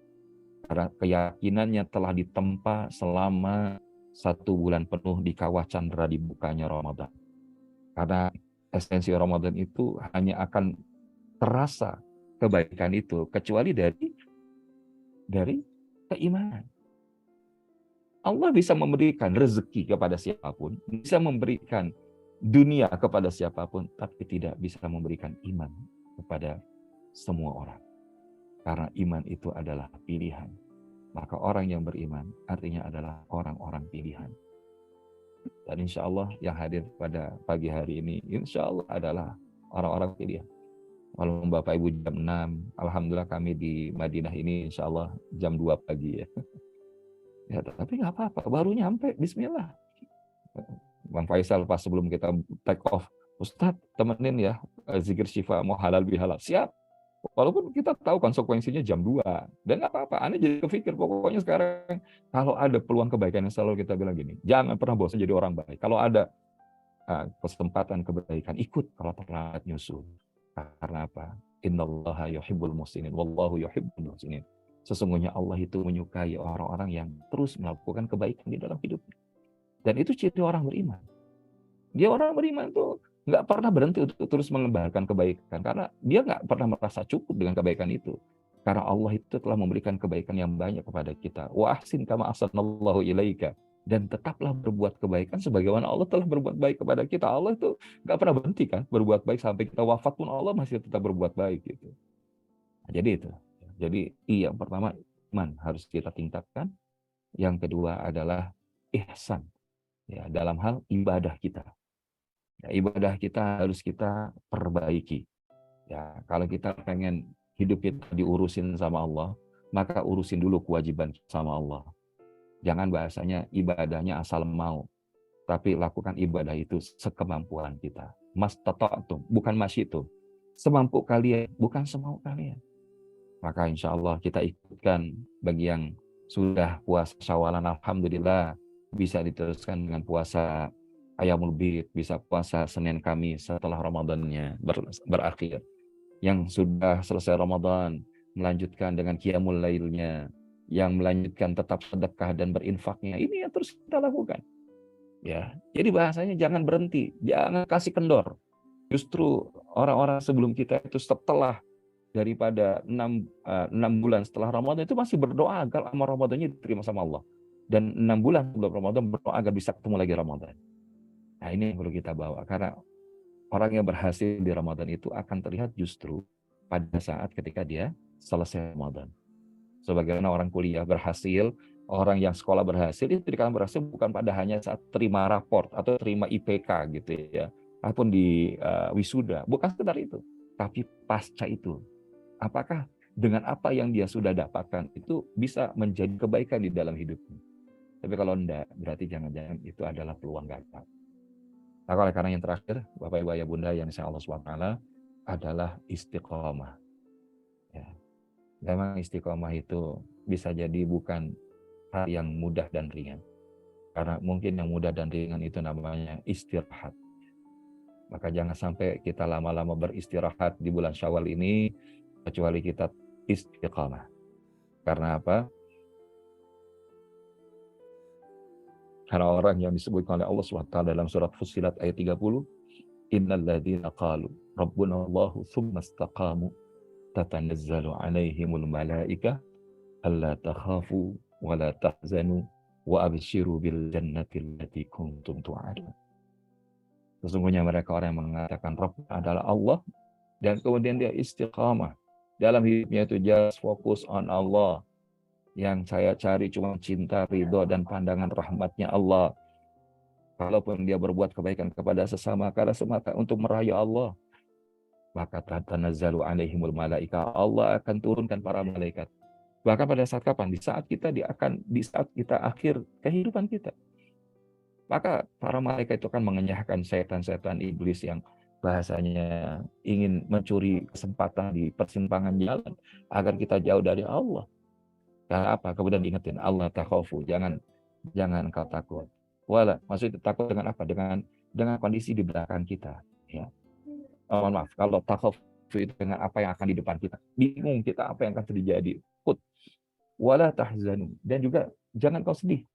Karena keyakinannya telah ditempa selama 1 bulan penuh di kawah candra dibukanya Ramadan. Karena esensi Ramadan itu hanya akan terasa kebaikan itu kecuali dari keimanan. Allah bisa memberikan rezeki kepada siapapun, bisa memberikan dunia kepada siapapun, tapi tidak bisa memberikan iman kepada semua orang. Karena iman itu adalah pilihan. Maka orang yang beriman artinya adalah orang-orang pilihan. Dan insya Allah yang hadir pada pagi hari ini, insya Allah adalah orang-orang pilihan. Walaupun Bapak Ibu jam 6, Alhamdulillah kami di Madinah ini insya Allah jam 2 pagi ya. Ya, tapi nggak apa-apa, baru nyampe, bismillah. Bang Faisal pas sebelum kita take off, Ustadz temenin ya, zikir syifa mau halal bihalal. Siap. Walaupun kita tahu konsekuensinya jam 2. Dan nggak apa-apa, Anda jadi kepikir, pokoknya sekarang kalau ada peluang kebaikan yang selalu kita bilang gini, jangan pernah bosan jadi orang baik. Kalau ada kesempatan kebaikan, ikut. Kalau terlambat nyusul. Karena apa? Innallaha yuhibbul muhsinin, wallahu yuhibbul muhsinin. Sesungguhnya Allah itu menyukai orang-orang yang terus melakukan kebaikan di dalam hidupnya. Dan itu ciri orang beriman. Dia orang beriman itu nggak pernah berhenti untuk terus mengembarkan kebaikan. Karena dia nggak pernah merasa cukup dengan kebaikan itu. Karena Allah itu telah memberikan kebaikan yang banyak kepada kita. Wa ahsin kama ahsanallahu ilaika. Dan tetaplah berbuat kebaikan sebagaimana Allah telah berbuat baik kepada kita. Allah itu nggak pernah berhenti kan berbuat baik sampai kita wafat pun Allah masih tetap berbuat baik gitu. Jadi itu. Jadi yang pertama iman harus kita tingkatkan. Yang kedua adalah ihsan. Ya, dalam hal ibadah kita. Ya, ibadah kita harus kita perbaiki. Ya, kalau kita pengen hidup kita diurusin sama Allah, maka urusin dulu kewajiban sama Allah. Jangan bahasanya ibadahnya asal mau, tapi lakukan ibadah itu sekemampuan kita. Mastata'tum, bukan masyitum. Semampu kalian, bukan semau kalian. Maka insya Allah kita ikutkan bagi yang sudah puasa Syawalan, alhamdulillah bisa diteruskan dengan puasa Ayyamul Bid, bisa puasa Senin Kamis setelah Ramadannya berakhir. Yang sudah selesai Ramadan, melanjutkan dengan qiyamul lailnya, yang melanjutkan tetap sedekah dan berinfaknya. Ini yang terus kita lakukan. Ya, jadi bahasanya jangan berhenti, jangan kasih kendor. Justru orang-orang sebelum kita itu setelah daripada 6 bulan setelah Ramadan itu masih berdoa agar amal Ramadannya diterima sama Allah. Dan 6 bulan sebelum Ramadan berdoa agar bisa ketemu lagi Ramadan. Nah, ini yang perlu kita bawa, karena orang yang berhasil di Ramadan itu akan terlihat justru pada saat ketika dia selesai Ramadan. Sebagaimana orang kuliah berhasil, orang yang sekolah berhasil, itu dikatakan berhasil bukan pada hanya saat terima raport atau terima IPK gitu ya, ataupun di wisuda, bukan sekedar itu, tapi pasca itu. Apakah dengan apa yang dia sudah dapatkan itu bisa menjadi kebaikan di dalam hidupnya? Tapi kalau enggak, berarti jangan-jangan itu adalah peluang gagal. Nah, oleh karena yang terakhir, Bapak Ibu Ayah Bunda yang insya Allah SWT adalah istiqomah. Ya. Memang istiqomah itu bisa jadi bukan hal yang mudah dan ringan. Karena mungkin yang mudah dan ringan itu namanya istirahat. Maka jangan sampai kita lama-lama beristirahat di bulan Syawal ini, kecuali kita istiqamah. Karena apa? Karena orang yang disebutkan oleh Allah SWT dalam surat Fussilat ayat 30, innal ladzina qalu rabbuna Allahu tsumma istaqamu tatanazzalu alaihimul malaikah alla takhafu wa la tahzanu wa abshiru bil jannati allati kuntum tu'adun. Sesungguhnya mereka orang yang mengatakan Rabb adalah Allah, dan kemudian dia istiqamah dalam hidupnya, itu just fokus on Allah. Yang saya cari cuma cinta, ridho, dan pandangan rahmatnya Allah. Kalaupun dia berbuat kebaikan kepada sesama karena semata untuk merayu Allah, maka tatanazzalu alaihimul malaika, Allah akan turunkan para malaikat. Bahkan pada saat kapan? Di saat kita akhir kehidupan kita. Maka para malaikat itu akan mengenyahkan setan-setan iblis yang bahasanya ingin mencuri kesempatan di persimpangan jalan agar kita jauh dari Allah. Karena apa? Kemudian diingetin, Allah takhafu, jangan engkau takut. Wala, maksudnya takut dengan apa? Dengan kondisi di belakang kita. Ya. Mohon maaf, kalau takhafu itu dengan apa yang akan di depan kita. Bingung kita apa yang akan terjadi. Wala tahzanu, dan juga jangan kau sedih.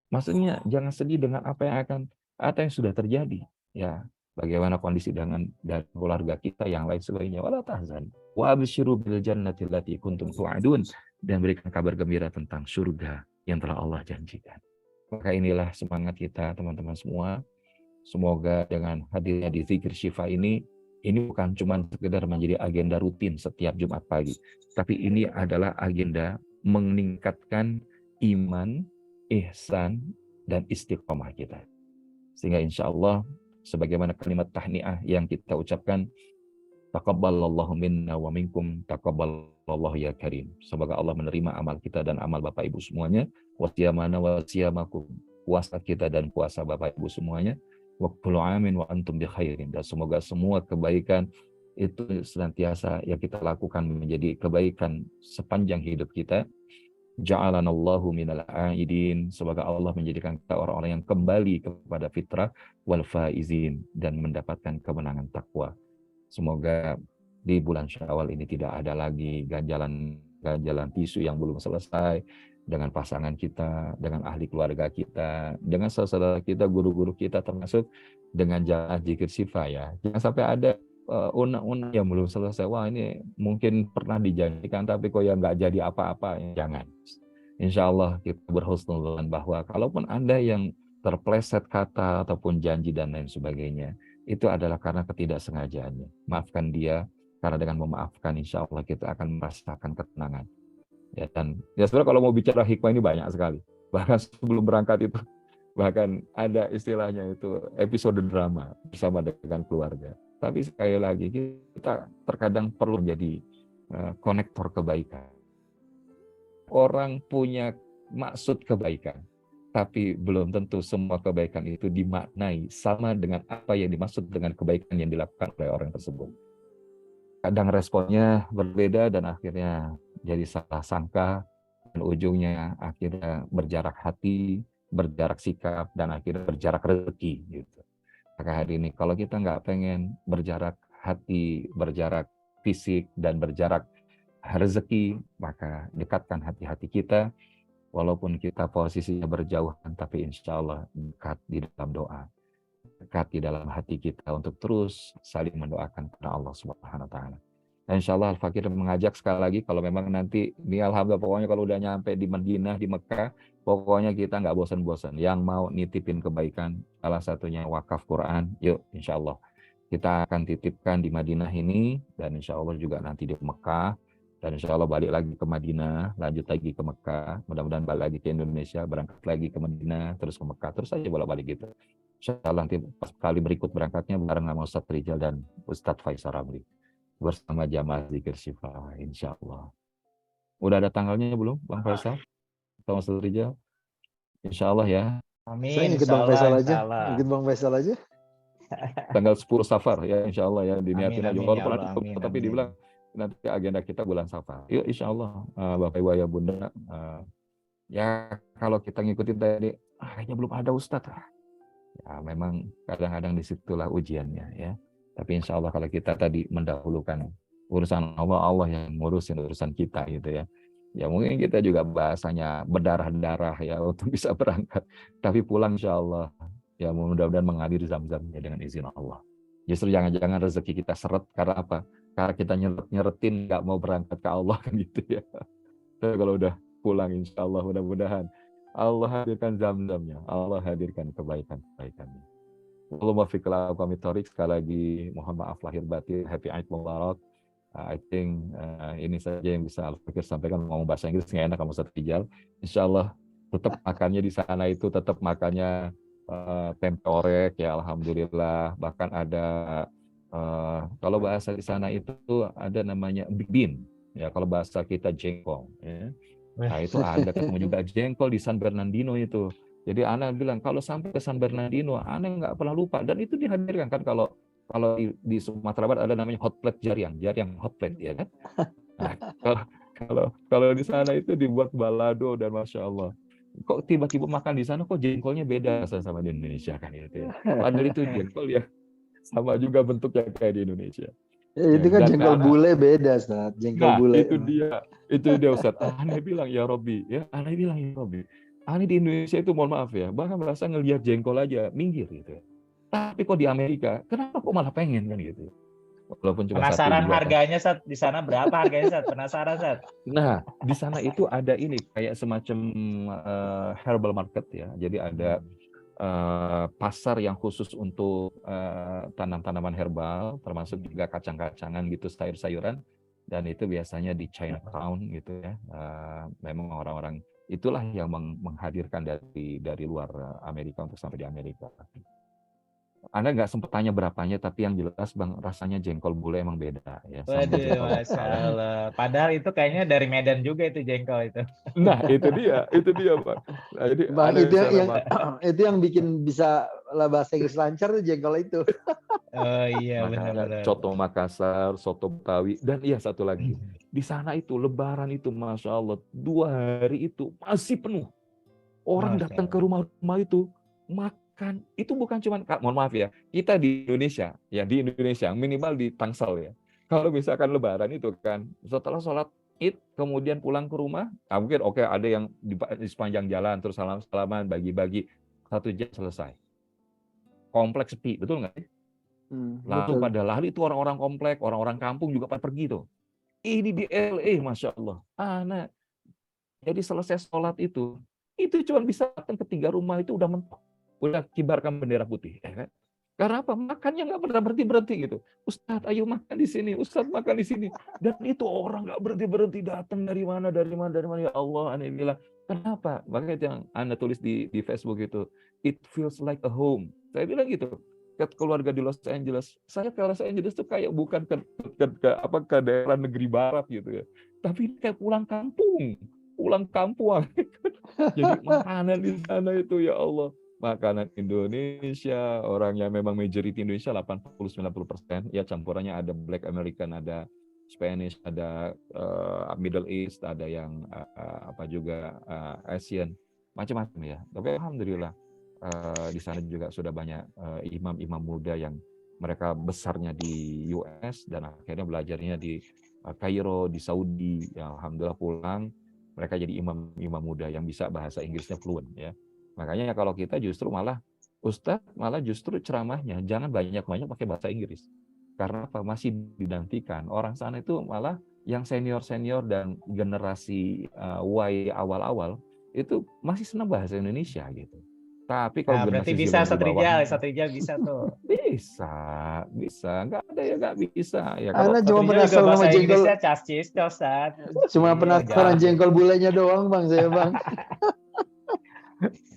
Maksudnya jangan sedih dengan apa yang sudah terjadi. Ya, bagaimana kondisi dan keluarga kita yang lain sebagainya. Wala tahzan. Wa absyiru bil jannati allati kuntum tu'adun, dan berikan kabar gembira tentang surga yang telah Allah janjikan. Maka inilah semangat kita teman-teman semua. Semoga dengan hadirnya di Zikir Syifa ini bukan cuma sekedar menjadi agenda rutin setiap Jumat pagi, tapi ini adalah agenda meningkatkan iman, ihsan, dan istiqomah kita. Sehingga insya Allah, sebagaimana kalimat tahniah yang kita ucapkan, taqabbalallahu minna wa minkum, taqabbalallahu ya karim. Semoga Allah menerima amal kita dan amal Bapak Ibu semuanya. Wasiyamana wasiyamakum, puasa kita dan puasa Bapak Ibu semuanya. Wa kullu amin wa antum bi khairin. Dan semoga semua kebaikan itu senantiasa yang kita lakukan menjadi kebaikan sepanjang hidup kita. Ja'alanallahu minal a'idin. Semoga Allah menjadikan kita orang-orang yang kembali kepada fitrah wal faizin, dan mendapatkan kemenangan takwa. Semoga di bulan Syawal ini tidak ada lagi ganjalan tisu yang belum selesai dengan pasangan kita, dengan ahli keluarga kita, dengan saudara kita, guru-guru kita, termasuk dengan jamaah zikir syifa ya. Jangan sampai ada undang-undang yang belum selesai. Wah, ini mungkin pernah dijanjikan tapi kok ya nggak jadi apa-apa. Jangan. Insya Allah kita berhusnudzon bahwa kalaupun Anda yang terpleset kata ataupun janji dan lain sebagainya, itu adalah karena ketidaksengajaannya. Maafkan dia, karena dengan memaafkan insya Allah kita akan merasakan ketenangan. Ya, dan ya sebenarnya kalau mau bicara hikmah ini banyak sekali. Bahkan sebelum berangkat itu, bahkan ada istilahnya itu episode drama bersama dengan keluarga. Tapi sekali lagi kita terkadang perlu menjadi konektor kebaikan. Orang punya maksud kebaikan, tapi belum tentu semua kebaikan itu dimaknai sama dengan apa yang dimaksud dengan kebaikan yang dilakukan oleh orang tersebut. Kadang responnya berbeda dan akhirnya jadi salah sangka, dan ujungnya akhirnya berjarak hati, berjarak sikap, dan akhirnya berjarak rezeki gitu. Maka hari ini kalau kita nggak pengen berjarak hati, berjarak fisik, dan berjarak rezeki, maka dekatkan hati-hati kita, walaupun kita posisinya berjauhan, tapi insya Allah dekat di dalam doa, dekat di dalam hati kita untuk terus saling mendoakan kepada Allah Subhanahu Wa Taala. Dan insya Allah Al-Fakir mengajak sekali lagi, kalau memang nanti ini alhamdulillah, pokoknya kalau udah nyampe di Madinah, di Mekah, pokoknya kita nggak bosan-bosan. Yang mau nitipin kebaikan, salah satunya wakaf Quran, yuk insya Allah kita akan titipkan di Madinah ini, dan insya Allah juga nanti di Mekah, dan insya Allah balik lagi ke Madinah, lanjut lagi ke Mekah, mudah-mudahan balik lagi ke Indonesia, berangkat lagi ke Madinah, terus ke Mekah, terus aja bolak-balik gitu. Insya Allah nanti pas kali berikut berangkatnya bareng sama Ustadz Rijal dan Ustadz Faisal Ramli bersama jamaah zikir syifa, insya Allah. Udah ada tanggalnya belum, Bang Faisal? Atau Ustadz Rijal? Insya Allah ya. Amin. Saya ikut Bang Faisal aja. Ikut Bang Faisal aja. Tanggal 10 Safar ya, insya Allah ya, diniatin aja. Walaupun tapi dibilang nanti agenda kita bulan Safar. Yuk insya Allah, Bapak Ibu ya Bunda. Ya kalau kita ngikutin tadi, kayaknya belum ada Ustadz. Ya memang kadang-kadang disitulah ujiannya ya. Tapi insya Allah kalau kita tadi mendahulukan urusan Allah, Allah yang ngurusin urusan kita gitu ya. Ya mungkin kita juga bahasanya berdarah-darah ya untuk bisa berangkat. Tapi pulang insya Allah ya mudah-mudahan mengalir zam-zamnya dengan izin Allah. Justru jangan-jangan rezeki kita seret karena apa? Karena kita nyeretin nggak mau berangkat ke Allah kan gitu ya. Tapi kalau udah pulang insya Allah mudah-mudahan Allah hadirkan zam-zamnya, Allah hadirkan kebaikan-kebaikannya. Allahumma fiqla kami tarik, sekali lagi mohon maaf lahir batin, happy Eid Mubarak. I think ini saja yang bisa Al-Fakir sampaikan. Ngomong bahasa Inggris nggak enak kamu Ustadz Rijal. Insya Allah tetap makannya di sana itu tetap makannya tempe orek ya, alhamdulillah. Bahkan ada kalau bahasa di sana itu ada namanya big bean ya, kalau bahasa kita jengkol ya. Nah itu ada ketemu juga jengkol di San Bernardino itu. Jadi Ana bilang kalau sampai ke San Bernardino, Ana nggak pernah lupa, dan itu dihadirkan kan kalau di Sumatera Barat ada namanya hot plate jariang hot plate ya kan. Nah, kalau di sana itu dibuat balado dan masya Allah. Kok tiba-tiba makan di sana kok jengkolnya beda sama di Indonesia kan gitu ya. Padahal itu jengkol ya sama juga bentuknya kayak di Indonesia. Ya, itu kan jengkol bule beda, Ustaz. Jengkol bule. Itu dia Ustaz. Aneh bilang ya Robi, ya. Aneh bilang ya Robi. Aneh di Indonesia itu mohon maaf ya, bahkan merasa ngelihat jengkol aja minggir gitu. Tapi kok di Amerika, kenapa kok malah pengen kan gitu. Walaupun cuma penasaran harganya Sat, di sana berapa harganya Sat? Penasaran Sat? Nah, di sana itu ada ini kayak semacam herbal market ya. Jadi ada pasar yang khusus untuk tanam-tanaman herbal, termasuk juga kacang-kacangan gitu, sayur-sayuran, dan itu biasanya di Chinatown gitu ya. Memang orang-orang itulah yang menghadirkan dari luar Amerika untuk sampai di Amerika. Anda nggak sempat tanya berapanya, tapi yang jelas Bang rasanya jengkol bule emang beda ya. Waduh, Masya Allah. Padahal itu kayaknya dari Medan juga itu jengkol itu. Nah itu dia Pak. Nah, jadi Bang, itu yang bikin bisa bahasa Inggris lancar tuh jengkol itu. Oh iya benar-benar. Coto Makassar, soto Betawi, dan iya satu lagi. Di sana itu Lebaran itu Masya Allah 2 hari itu masih penuh. Orang datang ke rumah-rumah itu makan. Itu bukan cuma, mohon maaf ya, kita di Indonesia minimal di Tangsel ya. Kalau misalkan Lebaran itu kan setelah sholat Id kemudian pulang ke rumah, mungkin oke, ada yang di sepanjang jalan terus salam-salaman, bagi-bagi, 1 jam selesai. Kompleks sepi, betul nggak? Lalu pada lari itu orang-orang komplek, orang-orang kampung juga pada pergi tuh. Ini di LA, Masya Allah. Nah, jadi selesai sholat itu cuma bisa datang ke 3 rumah itu udah mentok. Udah kibarkan bendera putih, ya kan? Karena apa? Makannya nggak pernah berhenti gitu. Ustadz, ayo makan di sini. Ustadz, makan di sini. Dan itu orang nggak berhenti datang dari mana ya Allah. Anda bilang, kenapa? Makanya itu yang Anda tulis di Facebook itu, it feels like a home. Saya bilang gitu. Ke keluarga di Los Angeles, saya ke Los Angeles tuh kayak bukan ke daerah negeri barat gitu ya. Tapi kayak pulang kampung. Jadi makanan di sana itu ya Allah. Makanan Indonesia, orangnya memang majority Indonesia 80-90%, ya campurannya ada Black American, ada Spanish, ada Middle East, ada yang Asian, macam-macam ya. Tapi alhamdulillah di sana juga sudah banyak imam-imam muda yang mereka besarnya di US dan akhirnya belajarnya di Kairo, di Saudi, ya alhamdulillah pulang mereka jadi imam muda yang bisa bahasa Inggrisnya fluent ya. Makanya kalau kita justru malah Ustadz malah justru ceramahnya jangan banyak-banyak pakai bahasa Inggris. Karena apa? Masih dinantikan. Orang sana itu malah yang senior-senior dan generasi Y awal-awal itu masih senang bahasa Indonesia gitu. Tapi kalau berarti generasi bisa Z di bawahnya, Satrijal bisa tuh. bisa. Nggak ada ya nggak bisa. Ya Karena kalau cuma penasaran sama jengkol. Inggrisnya cascis, cosan. Cuma penasaran jengkol bulenya doang bang saya bang.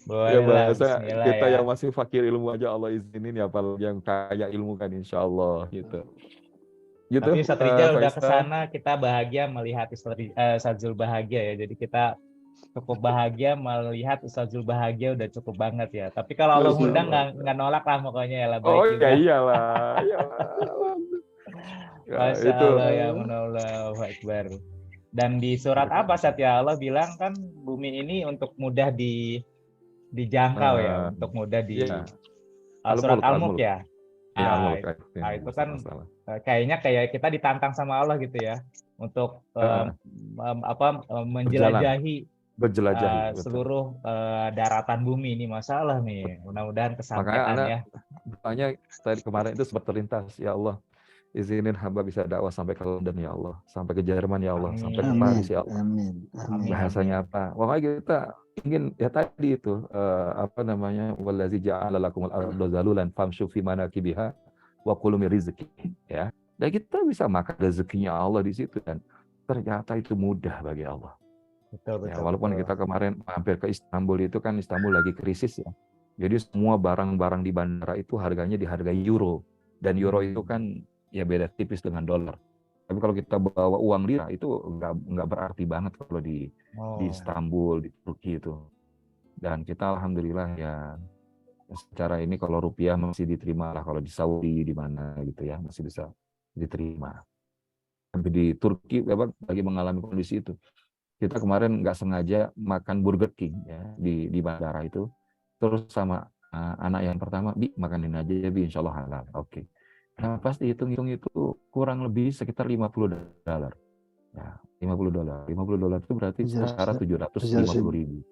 Ya bahasa kita yang masih fakir ilmu aja Allah izinin ya, apalagi yang kaya ilmu kan insya Allah gitu. Tapi Satrijal udah kesana, kita bahagia melihat Ustaz Zul bahagia ya. Jadi kita cukup bahagia melihat Ustaz Zul bahagia udah cukup banget ya. Tapi kalau Allah undang nggak nolak lah pokoknya ya lah. Oh ya iyalah. Masya Allah ya Allahu Akbar. Dan di surat apa Sat ya Allah bilang kan bumi ini untuk mudah dijangkau ya, untuk mudah di surat Al-Mulk ya. Itu kan kayaknya kayak kita ditantang sama Allah gitu ya untuk menjelajahi seluruh daratan bumi ini. Masalah nih, mudah-mudahan kesampaian ya. Makanya tadi kemarin itu sempat terlintas, ya Allah izinin hamba bisa dakwah sampai ke London ya Allah, sampai ke Jerman ya Allah, sampai ke Paris ya Allah. Bahasanya apa? Pokoknya kita ingin ya tadi itu wallazi ja'ala lakumul arda zalulan famshu fi manakibiha wa kulu min rizqi ya. Dan kita bisa makan rezekinya Allah di situ dan ternyata itu mudah bagi Allah. Betul. Walaupun kita kemarin mampir ke Istanbul, itu kan Istanbul lagi krisis ya. Jadi semua barang-barang di bandara itu harganya dihargai euro, dan euro itu kan ya beda tipis dengan dolar. Tapi kalau kita bawa uang lira itu nggak berarti banget kalau di Istanbul, di Turki itu. Dan kita alhamdulillah ya secara ini kalau rupiah masih diterima lah, kalau di Saudi di mana gitu ya masih bisa diterima. Tapi di Turki lagi mengalami kondisi itu. Kita kemarin nggak sengaja makan Burger King ya di bandara itu, terus sama anak yang pertama, Bi makanin aja ya Bi, insya Allah halal. Oke. Nah, pas dihitung-hitung itu kurang lebih sekitar $50. Ya, $50. $50 itu berarti secara 750.000.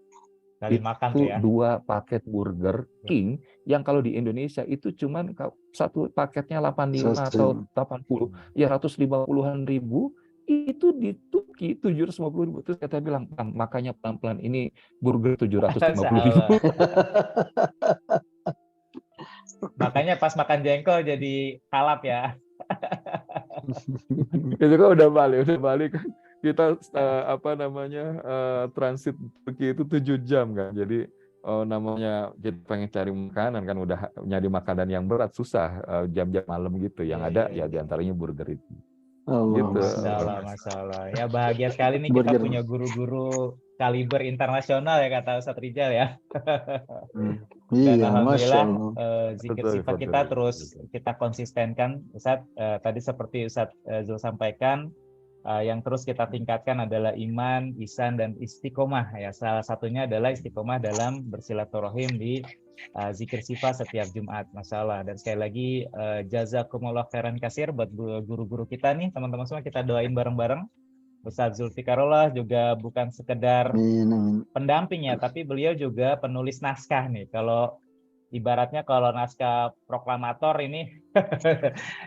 Kali makan itu ya. 2 paket Burger King yang kalau di Indonesia itu cuman satu paketnya 85 atau 80, ya 150-an ribu. Itu di Turki 750.000. Terus kita bilang, makanya pelan-pelan ini burger 750.000. Makanya pas makan jengkol jadi kalap ya. Itu kan udah balik kan. Kita transit Turki itu 7 jam kan. Jadi namanya kita pengen cari makanan kan, udah nyari makanan yang berat susah jam-jam malam gitu. Yang ada ya diantaranya burger itu. Gitu. Masya Allah. Ya bahagia sekali nih kita punya guru-guru kaliber internasional ya kata Ustadz Rijal ya. Dan alhamdulillah zikir sifat kita terus kita konsistenkan Ustadz. Tadi seperti Ustadz Zul sampaikan, yang terus kita tingkatkan adalah iman, ihsan, dan istiqomah ya. Salah satunya adalah istiqomah dalam bersilaturahim di zikir sifat setiap Jumat. Masya Allah. Dan sekali lagi jazakumullah khairan kasir buat guru-guru kita nih, teman-teman semua, kita doain bareng-bareng. Ustadz Zulfikarullah juga bukan sekedar pendamping ya, tapi beliau juga penulis naskah nih. Kalau ibaratnya kalau naskah proklamator ini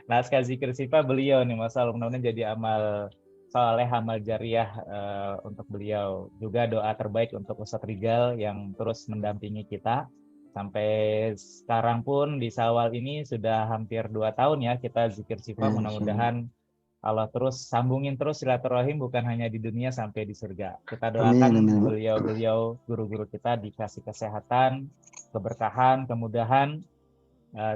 naskah zikir sifat beliau nih, Masya Allah. Mudah-mudahan jadi amal soleh, amal jariah untuk beliau. Juga doa terbaik untuk Ustadz Rijal yang terus mendampingi kita sampai sekarang pun. Di Syawal ini sudah hampir 2 tahun ya kita zikir sifat. Mudah-mudahan Allah terus sambungin terus silaturahim bukan hanya di dunia, sampai di surga. Kita doakan beliau guru-guru kita dikasih kesehatan, keberkahan, kemudahan.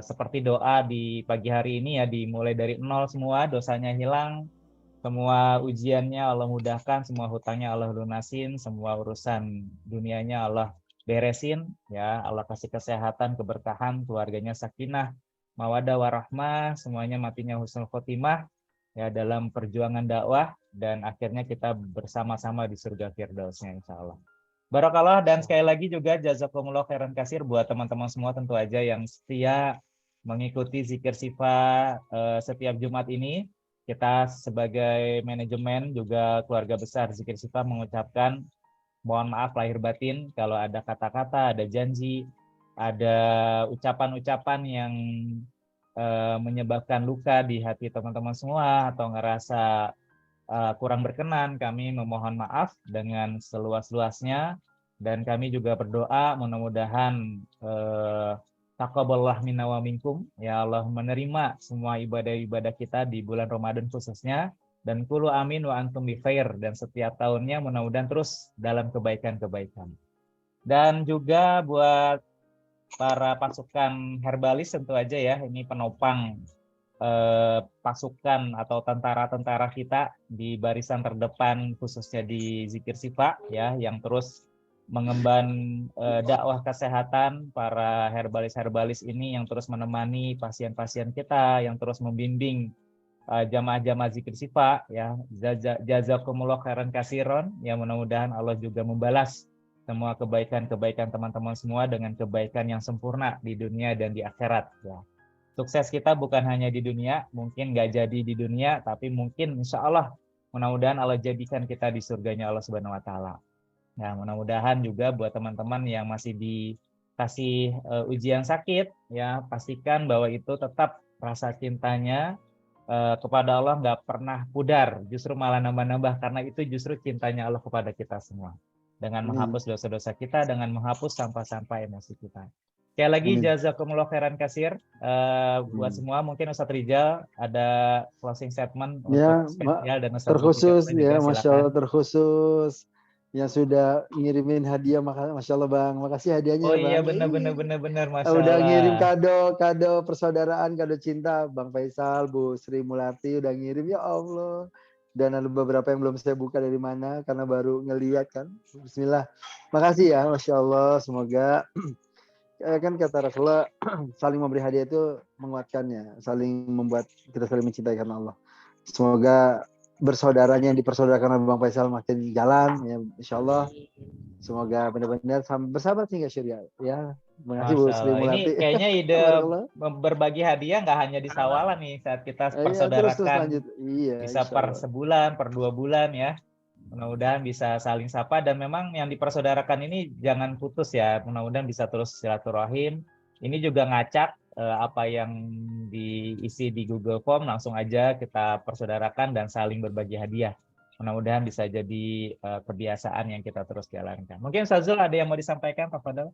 Seperti doa di pagi hari ini ya, dimulai dari nol semua, dosanya hilang, semua ujiannya Allah mudahkan, semua hutangnya Allah lunasin, semua urusan dunianya Allah beresin ya. Allah kasih kesehatan, keberkahan, keluarganya sakinah, mawadah warahmah, semuanya matinya husnul khotimah ya dalam perjuangan dakwah, dan akhirnya kita bersama-sama di surga Firdausnya insyaallah. Barakallah. Dan sekali lagi juga jazakumullah khairan kasir buat teman-teman semua tentu aja yang setia mengikuti zikir sifat setiap Jumat ini. kita sebagai manajemen juga keluarga besar Zikir Sifa mengucapkan mohon maaf lahir batin kalau ada kata-kata, ada janji, ada ucapan-ucapan yang menyebabkan luka di hati teman-teman semua atau ngerasa kurang berkenan. Kami memohon maaf dengan seluas-luasnya, dan kami juga berdoa mudah-mudahan taqabbalallahu minna wa minkum, ya Allah menerima semua ibadah-ibadah kita di bulan Ramadan khususnya, dan kulu amin wa antum bi khair, dan setiap tahunnya mudah-mudahan terus dalam kebaikan-kebaikan. Dan juga buat para pasukan herbalis tentu aja ya, ini penopang pasukan atau tentara-tentara kita di barisan terdepan khususnya di Zikir Sifa ya, yang terus mengemban dakwah kesehatan. Para herbalis-herbalis ini yang terus menemani pasien-pasien kita, yang terus membimbing jamaah-jamaah Zikir Sifa ya. Jazakumullah khairan kasiron, ya mudah-mudahan Allah juga membalas semua kebaikan-kebaikan teman-teman semua dengan kebaikan yang sempurna di dunia dan di akhirat ya. Sukses kita bukan hanya di dunia, mungkin nggak jadi di dunia, tapi mungkin insya Allah mudah-mudahan Allah jadikan kita di surganya Allah Subhanahu Wa Taala. Nah, mudah-mudahan juga buat teman-teman yang masih dikasih ujian sakit, ya pastikan bahwa itu tetap rasa cintanya kepada Allah nggak pernah pudar, justru malah nambah-nambah, karena itu justru cintanya Allah kepada kita semua. Dengan menghapus dosa-dosa kita, dengan menghapus sampah-sampah emosi kita. Sekali lagi jazakumullah khairan kasir buat semua. Mungkin Ustadz Rijal ada closing statement ya, untuk spesial dan Ustadz terkhusus juga, ya, Masya Allah, terkhusus yang sudah ngirimin hadiah. Masya Allah Bang, makasih hadiahnya. Oh ya, iya, Bang. benar Masya Allah. Udah ngirim kado persaudaraan, kado cinta. Bang Faisal, Bu Sri Mulati udah ngirim, ya Allah. Dan ada beberapa yang belum saya buka dari mana karena baru ngeliat kan. Bismillah. Makasih ya, Masya Allah. Semoga kan kata Rasulullah saling memberi hadiah itu menguatkannya, saling membuat kita saling mencintai karena Allah. Semoga bersaudaranya yang dipersaudarakan oleh Bang Faisal makin jalan ya, insyaallah. Semoga benar-benar bersahabat hingga syurga ya. Terima kasih Bu Sri Mulati. Ini kayaknya ide berbagi hadiah nggak hanya di Sawalan nih, saat kita persaudarakan bisa per sebulan, per 2 bulan ya. Mudah-mudahan bisa saling sapa, dan memang yang dipersaudarakan ini jangan putus ya. Mudah-mudahan bisa terus silaturahim. Ini juga ngacak apa yang diisi di Google Form, langsung aja kita persaudarakan dan saling berbagi hadiah. Mudah-mudahan bisa jadi kebiasaan yang kita terus jalankan. Mungkin Ustaz Zul ada yang mau disampaikan, Pak Fadal?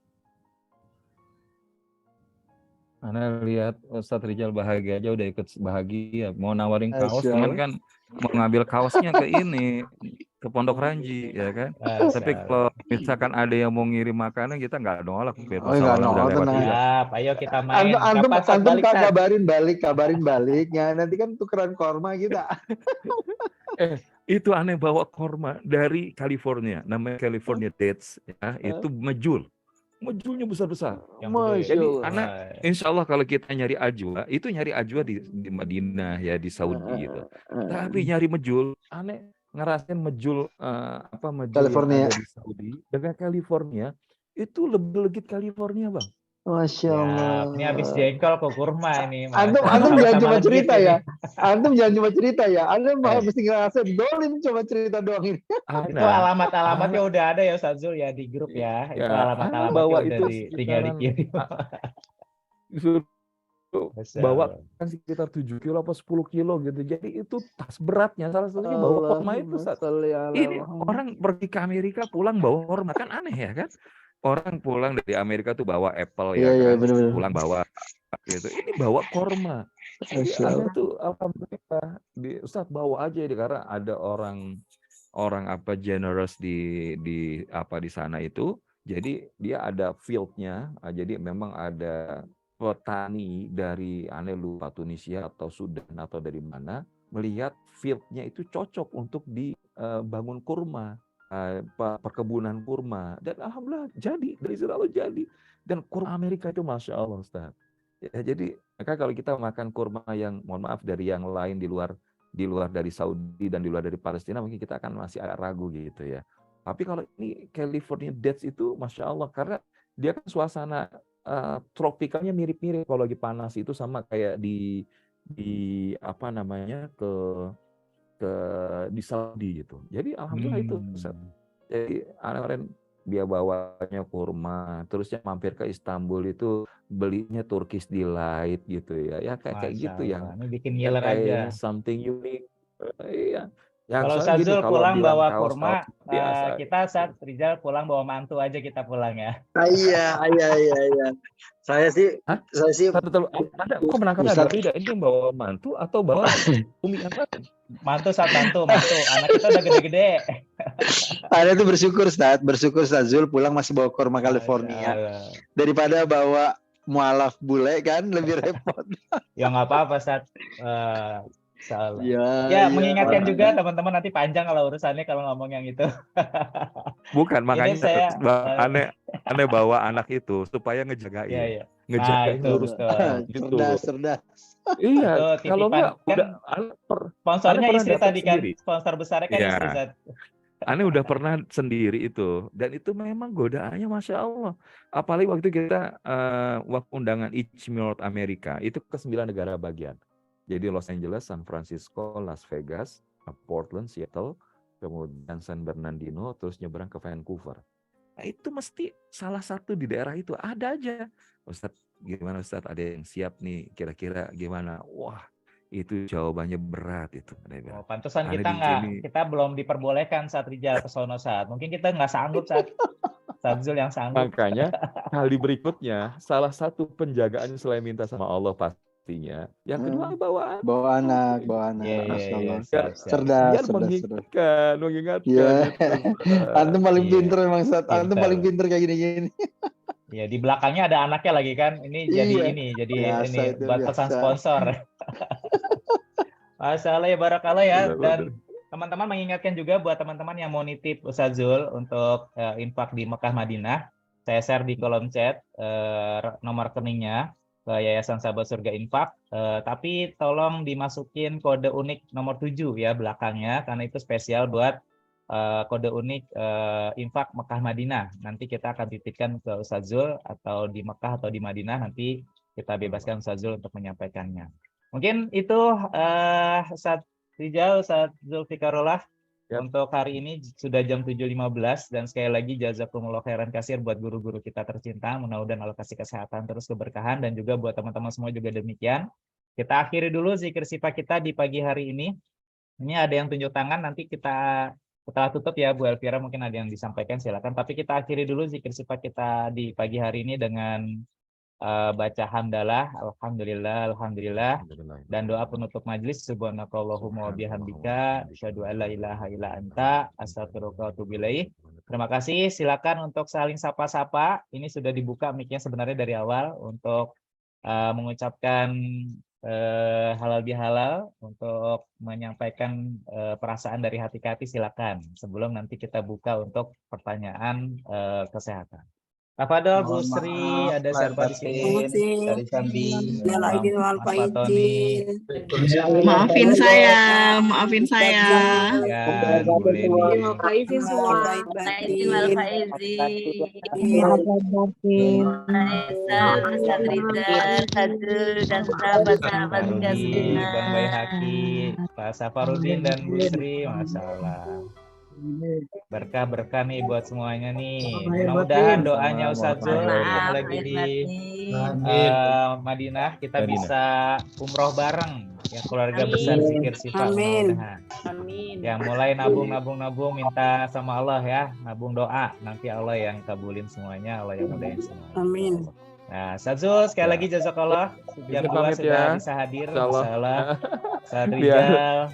Anda lihat Ustadz Rijal bahagia aja, udah ikut bahagia. Mau nawarin kaos, teman kan mau ngambil kaosnya ke ini, ke Pondok Ranji, ya kan? Tapi kalau misalkan ada yang mau ngirim makanan, kita nggak nolak. Nggak nolak. Ayo kita main. Antum kabarin balik. Ya, nanti kan tukeran korma kita. Itu aneh, bawa korma dari California, namanya California Dates, ya, itu Majulnya besar-besar. Jadi karena insya Allah kalau kita nyari ajwa, itu nyari ajwa di Madinah ya, di Saudi gitu. Tapi nyari mejul, aneh ngerasain mejul mejul California yang ada di Saudi dengan California itu lebih legit California, Bang. Masya Allah. Ini habis jengkol kok kurma ini. Antum jangan cuma cerita ya. Antum jangan cuma cerita ya. Antum mesti ngerasa dolim cuma cerita doang ini. Itu alamat-alamatnya udah ada ya Ustaz Zul ya di grup ya. Itu alamat-alamatnya udah tinggal dikirim. Bawa kan sekitar 7 kilo apa 10 kilo gitu. Jadi itu tas beratnya, salah satunya bawa korma itu. Ini orang pergi ke Amerika pulang bawa korma, kan aneh ya kan? Orang pulang dari Amerika tuh bawa apple ya kan? Bener. Pulang bawa gitu. Ini bawa korma. Ada tuh alhamdulillah Ustaz bawa aja karena ada orang generous di sana itu. Jadi dia ada fieldnya. Jadi memang ada petani dari lupa Tunisia atau Sudan atau dari mana melihat fieldnya itu cocok untuk dibangun kurma. Perkebunan kurma, dan alhamdulillah jadi dari situ jadi. Dan kurma Amerika itu Masya Allah Ustaz ya, jadi maka kalau kita makan kurma yang mohon maaf dari yang lain di luar dari Saudi dan di luar dari Palestina, mungkin kita akan masih agak ragu gitu ya. Tapi kalau ini California Dates itu Masya Allah, karena dia kan suasana tropikalnya mirip-mirip kalau lagi panas itu sama kayak di di apa namanya ke di Saudi gitu. Jadi alhamdulillah itu Ustaz. Jadi kemarin dia bawanya kurma, terusnya mampir ke Istanbul itu belinya Turkish Delight gitu ya. Ya kayak gitu Allah, ini bikin ngiler kayaknya aja. something unique. Iya. Yang Kalau soalnya gini, Ustazul kalau pulang bilang bawa kaos-kaos kurma, biasa. kita saat Rizal pulang bawa mantu aja kita pulang ya. Iya. Saya sih Ada kok menangkapnya Ustadz, ada beda. Ini yang bawa mantu atau bawa umi yang lain? Mantu saat mantu. Anak kita udah gede-gede. Ada tuh bersyukur Ustadz Zul pulang masih bawa kurma California daripada bawa mualaf bule kan lebih repot. Ya nggak apa-apa Ustadz. Ya, mengingatkan juga teman-teman nanti panjang kalau urusannya kalau ngomong yang itu. Bukan, makanya saya aneh bawa anak itu supaya ngejagain. Iya. Ngejagain Itu lurus betul. Cerdas. Iya, itu kalau enggak kan sponsornya istri tadi kan, sponsor besarnya kan istri Zat. Aneh udah pernah sendiri itu, dan itu memang godaannya Masya Allah. Apalagi waktu kita waktu undangan ICMI World America itu ke 9 negara bagian. Jadi Los Angeles, San Francisco, Las Vegas, Portland, Seattle, kemudian San Bernardino, terus nyebrang ke Vancouver. Nah, itu mesti salah satu di daerah itu ada aja. Ustadz, gimana Ustadz? Ada yang siap nih, kira-kira gimana? Wah, itu jawabannya berat itu. Pantesan kita belum diperbolehkan saat Rijal ke sono saat. Mungkin kita nggak sanggup saat Zul yang sanggup. Makanya kali berikutnya salah satu penjagaan selain minta sama Allah pastinya. Yang kedua bawa anak. Cerdas. Mengingatkan. Ya. Antum paling pinter emang Ustadz. Antum paling pinter kayak gini-gini. Ya, di belakangnya ada anaknya lagi kan. Ini jadi buat pesan sponsor. Masalah ya barakallah ya. Dan teman-teman mengingatkan juga buat teman-teman yang mau nitip Ustadz Zul untuk infak di Mekah Madinah, saya share di kolom chat nomor rekeningnya ke Yayasan Sahabat Surga Infak, tapi tolong dimasukin kode unik nomor 7 ya belakangnya, karena itu spesial buat kode unik infak Mekah Madinah. Nanti kita akan titipkan ke Ustadz Zul atau di Mekah atau di Madinah, nanti kita bebaskan Ustadz Zul untuk menyampaikannya. Mungkin itu Ustadz Rijal, Ustadz Zulfikarullah untuk hari ini sudah jam 7.15, dan sekali lagi jazakumullah khairan katsir buat guru-guru kita tercinta. Mudah-mudahan Allah kasih kesehatan terus, keberkahan, dan juga buat teman-teman semua juga demikian. Kita akhiri dulu zikir sifat kita di pagi hari ini. Ini ada yang tunjuk tangan, nanti kita setelah tutup ya Bu Elvira, mungkin ada yang disampaikan silakan. Tapi kita akhiri dulu zikir sifat kita di pagi hari ini dengan baca hamdalah, alhamdulillah, dan doa penutup majelis, subhanakallahumma wa bihamdika, asyhadu an la ilaha illa anta, astaghfiruka wa atubu ilaik. Terima kasih, silakan untuk saling sapa-sapa. Ini sudah dibuka mic-nya sebenarnya dari awal untuk mengucapkan halal bihalal, untuk menyampaikan perasaan dari hati ke hati, silakan. Sebelum nanti kita buka untuk pertanyaan kesehatan. Tafadhol Bu Sri, ada siapa di sini? Dari Sambi, Mas Fatoni. Maafin saya. Ya, Bu Leni. Maafin semua. dan sahabat-sahabat Bang Baihaqi, Pak Safarudin dan Bu Sri, Masya Allah. Berkah-berkah nih buat semuanya nih. Mudah-mudahan doanya Ustadz Zul yang lagi di Madinah, kita bisa umroh bareng ya, keluarga besar zikir sifat. Mudah-mudahan. Ya, mulai nabung, minta sama Allah ya, nabung doa, nanti Allah yang kabulin semuanya, Allah yang mudahin semuanya. Amin. Nah, Ustadz Zul sekali lagi jazakallah, jam 2 sudah bisa hadir, masalah. Ustadz Rijal,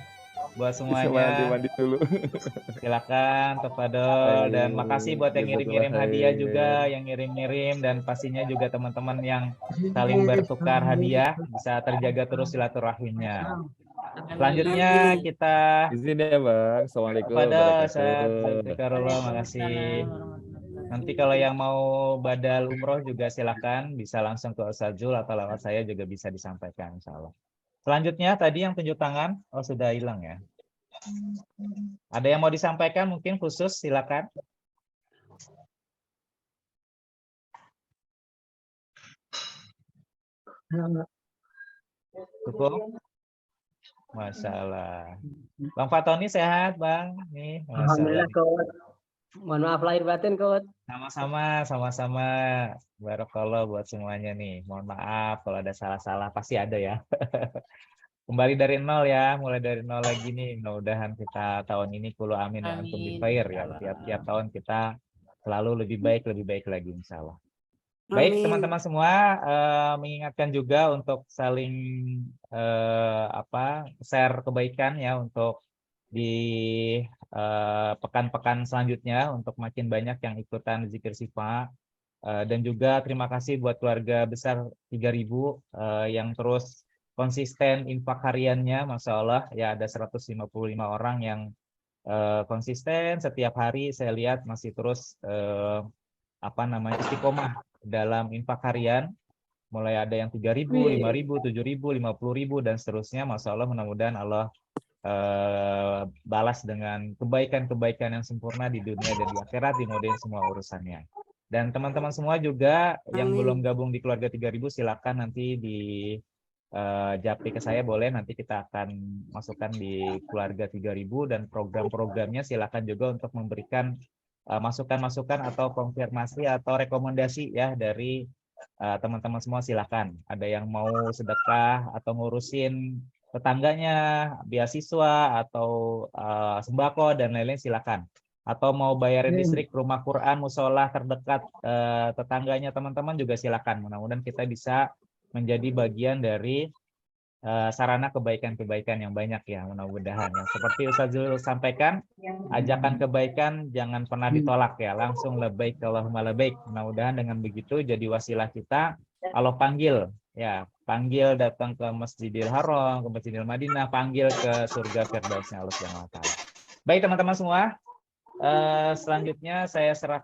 buat semuanya mandi dulu. Silakan tafadhol, dan makasih buat yang ngirim-ngirim hadiah juga, yang ngirim-ngirim, dan pastinya juga teman-teman yang saling bertukar hadiah, bisa terjaga terus silaturahimnya. Selanjutnya kita izin ya Bang. Assalamualaikum warahmatullahi. Makasih. Nanti kalau yang mau badal umroh juga silakan, bisa langsung ke Ustadz Zul atau lewat saya juga bisa disampaikan insyaallah. Selanjutnya tadi yang tunjuk tangan, sudah hilang ya. Ada yang mau disampaikan mungkin khusus, silakan. Cukup. Masya Allah. Bang Fatoni sehat, Bang? Nih, Masya Alhamdulillah, Allah. Coach. Mohon maaf lahir batin, Coach. Sama-sama. Barakallah buat semuanya nih. Mohon maaf kalau ada salah-salah, pasti ada ya. Kembali dari nol ya, mulai dari nol lagi nih. Mudah-mudahan kita tahun ini kulo amin wa antum bi khair ya. Tiap-tiap tahun kita selalu lebih baik lagi insya Allah. Baik teman-teman semua, mengingatkan juga untuk saling share kebaikan ya untuk di pekan-pekan selanjutnya untuk makin banyak yang ikutan zikir sifa. Dan juga terima kasih buat keluarga besar 3000 yang terus konsisten infak hariannya, Masya Allah ya, ada 155 orang yang konsisten setiap hari saya lihat masih terus istiqomah dalam infak harian, mulai ada yang 3.000, 5.000, 7.000, 50.000 dan seterusnya. Masya Allah, mudah-mudahan Allah balas dengan kebaikan-kebaikan yang sempurna di dunia dan di akhirat, dimudahin semua urusannya. Dan teman-teman semua juga yang belum gabung di keluarga 3000 silakan nanti di japri ke saya, boleh, nanti kita akan masukkan di keluarga 3000 dan program-programnya silakan juga untuk memberikan masukan-masukan atau konfirmasi atau rekomendasi ya dari teman-teman semua. Silakan, ada yang mau sedekah atau ngurusin tetangganya beasiswa atau sembako dan lain-lain, silakan. Atau mau bayarin listrik, rumah Quran, musola terdekat tetangganya teman-teman juga silakan. Mudah-mudahan kita bisa menjadi bagian dari sarana kebaikan-kebaikan yang banyak ya, mudah-mudahan ya. Seperti Ustaz Zul sampaikan, ajakan kebaikan jangan pernah ditolak ya, langsung labbaik Allahumma labbaik. Mudah-mudahan dengan begitu jadi wasilah kita, Allah panggil ya, panggil datang ke Masjidil Haram, ke Masjidil Madinah, panggil ke surga Firdausnya Allah Subhanahu wa taala. Baik teman-teman semua, selanjutnya saya serahkan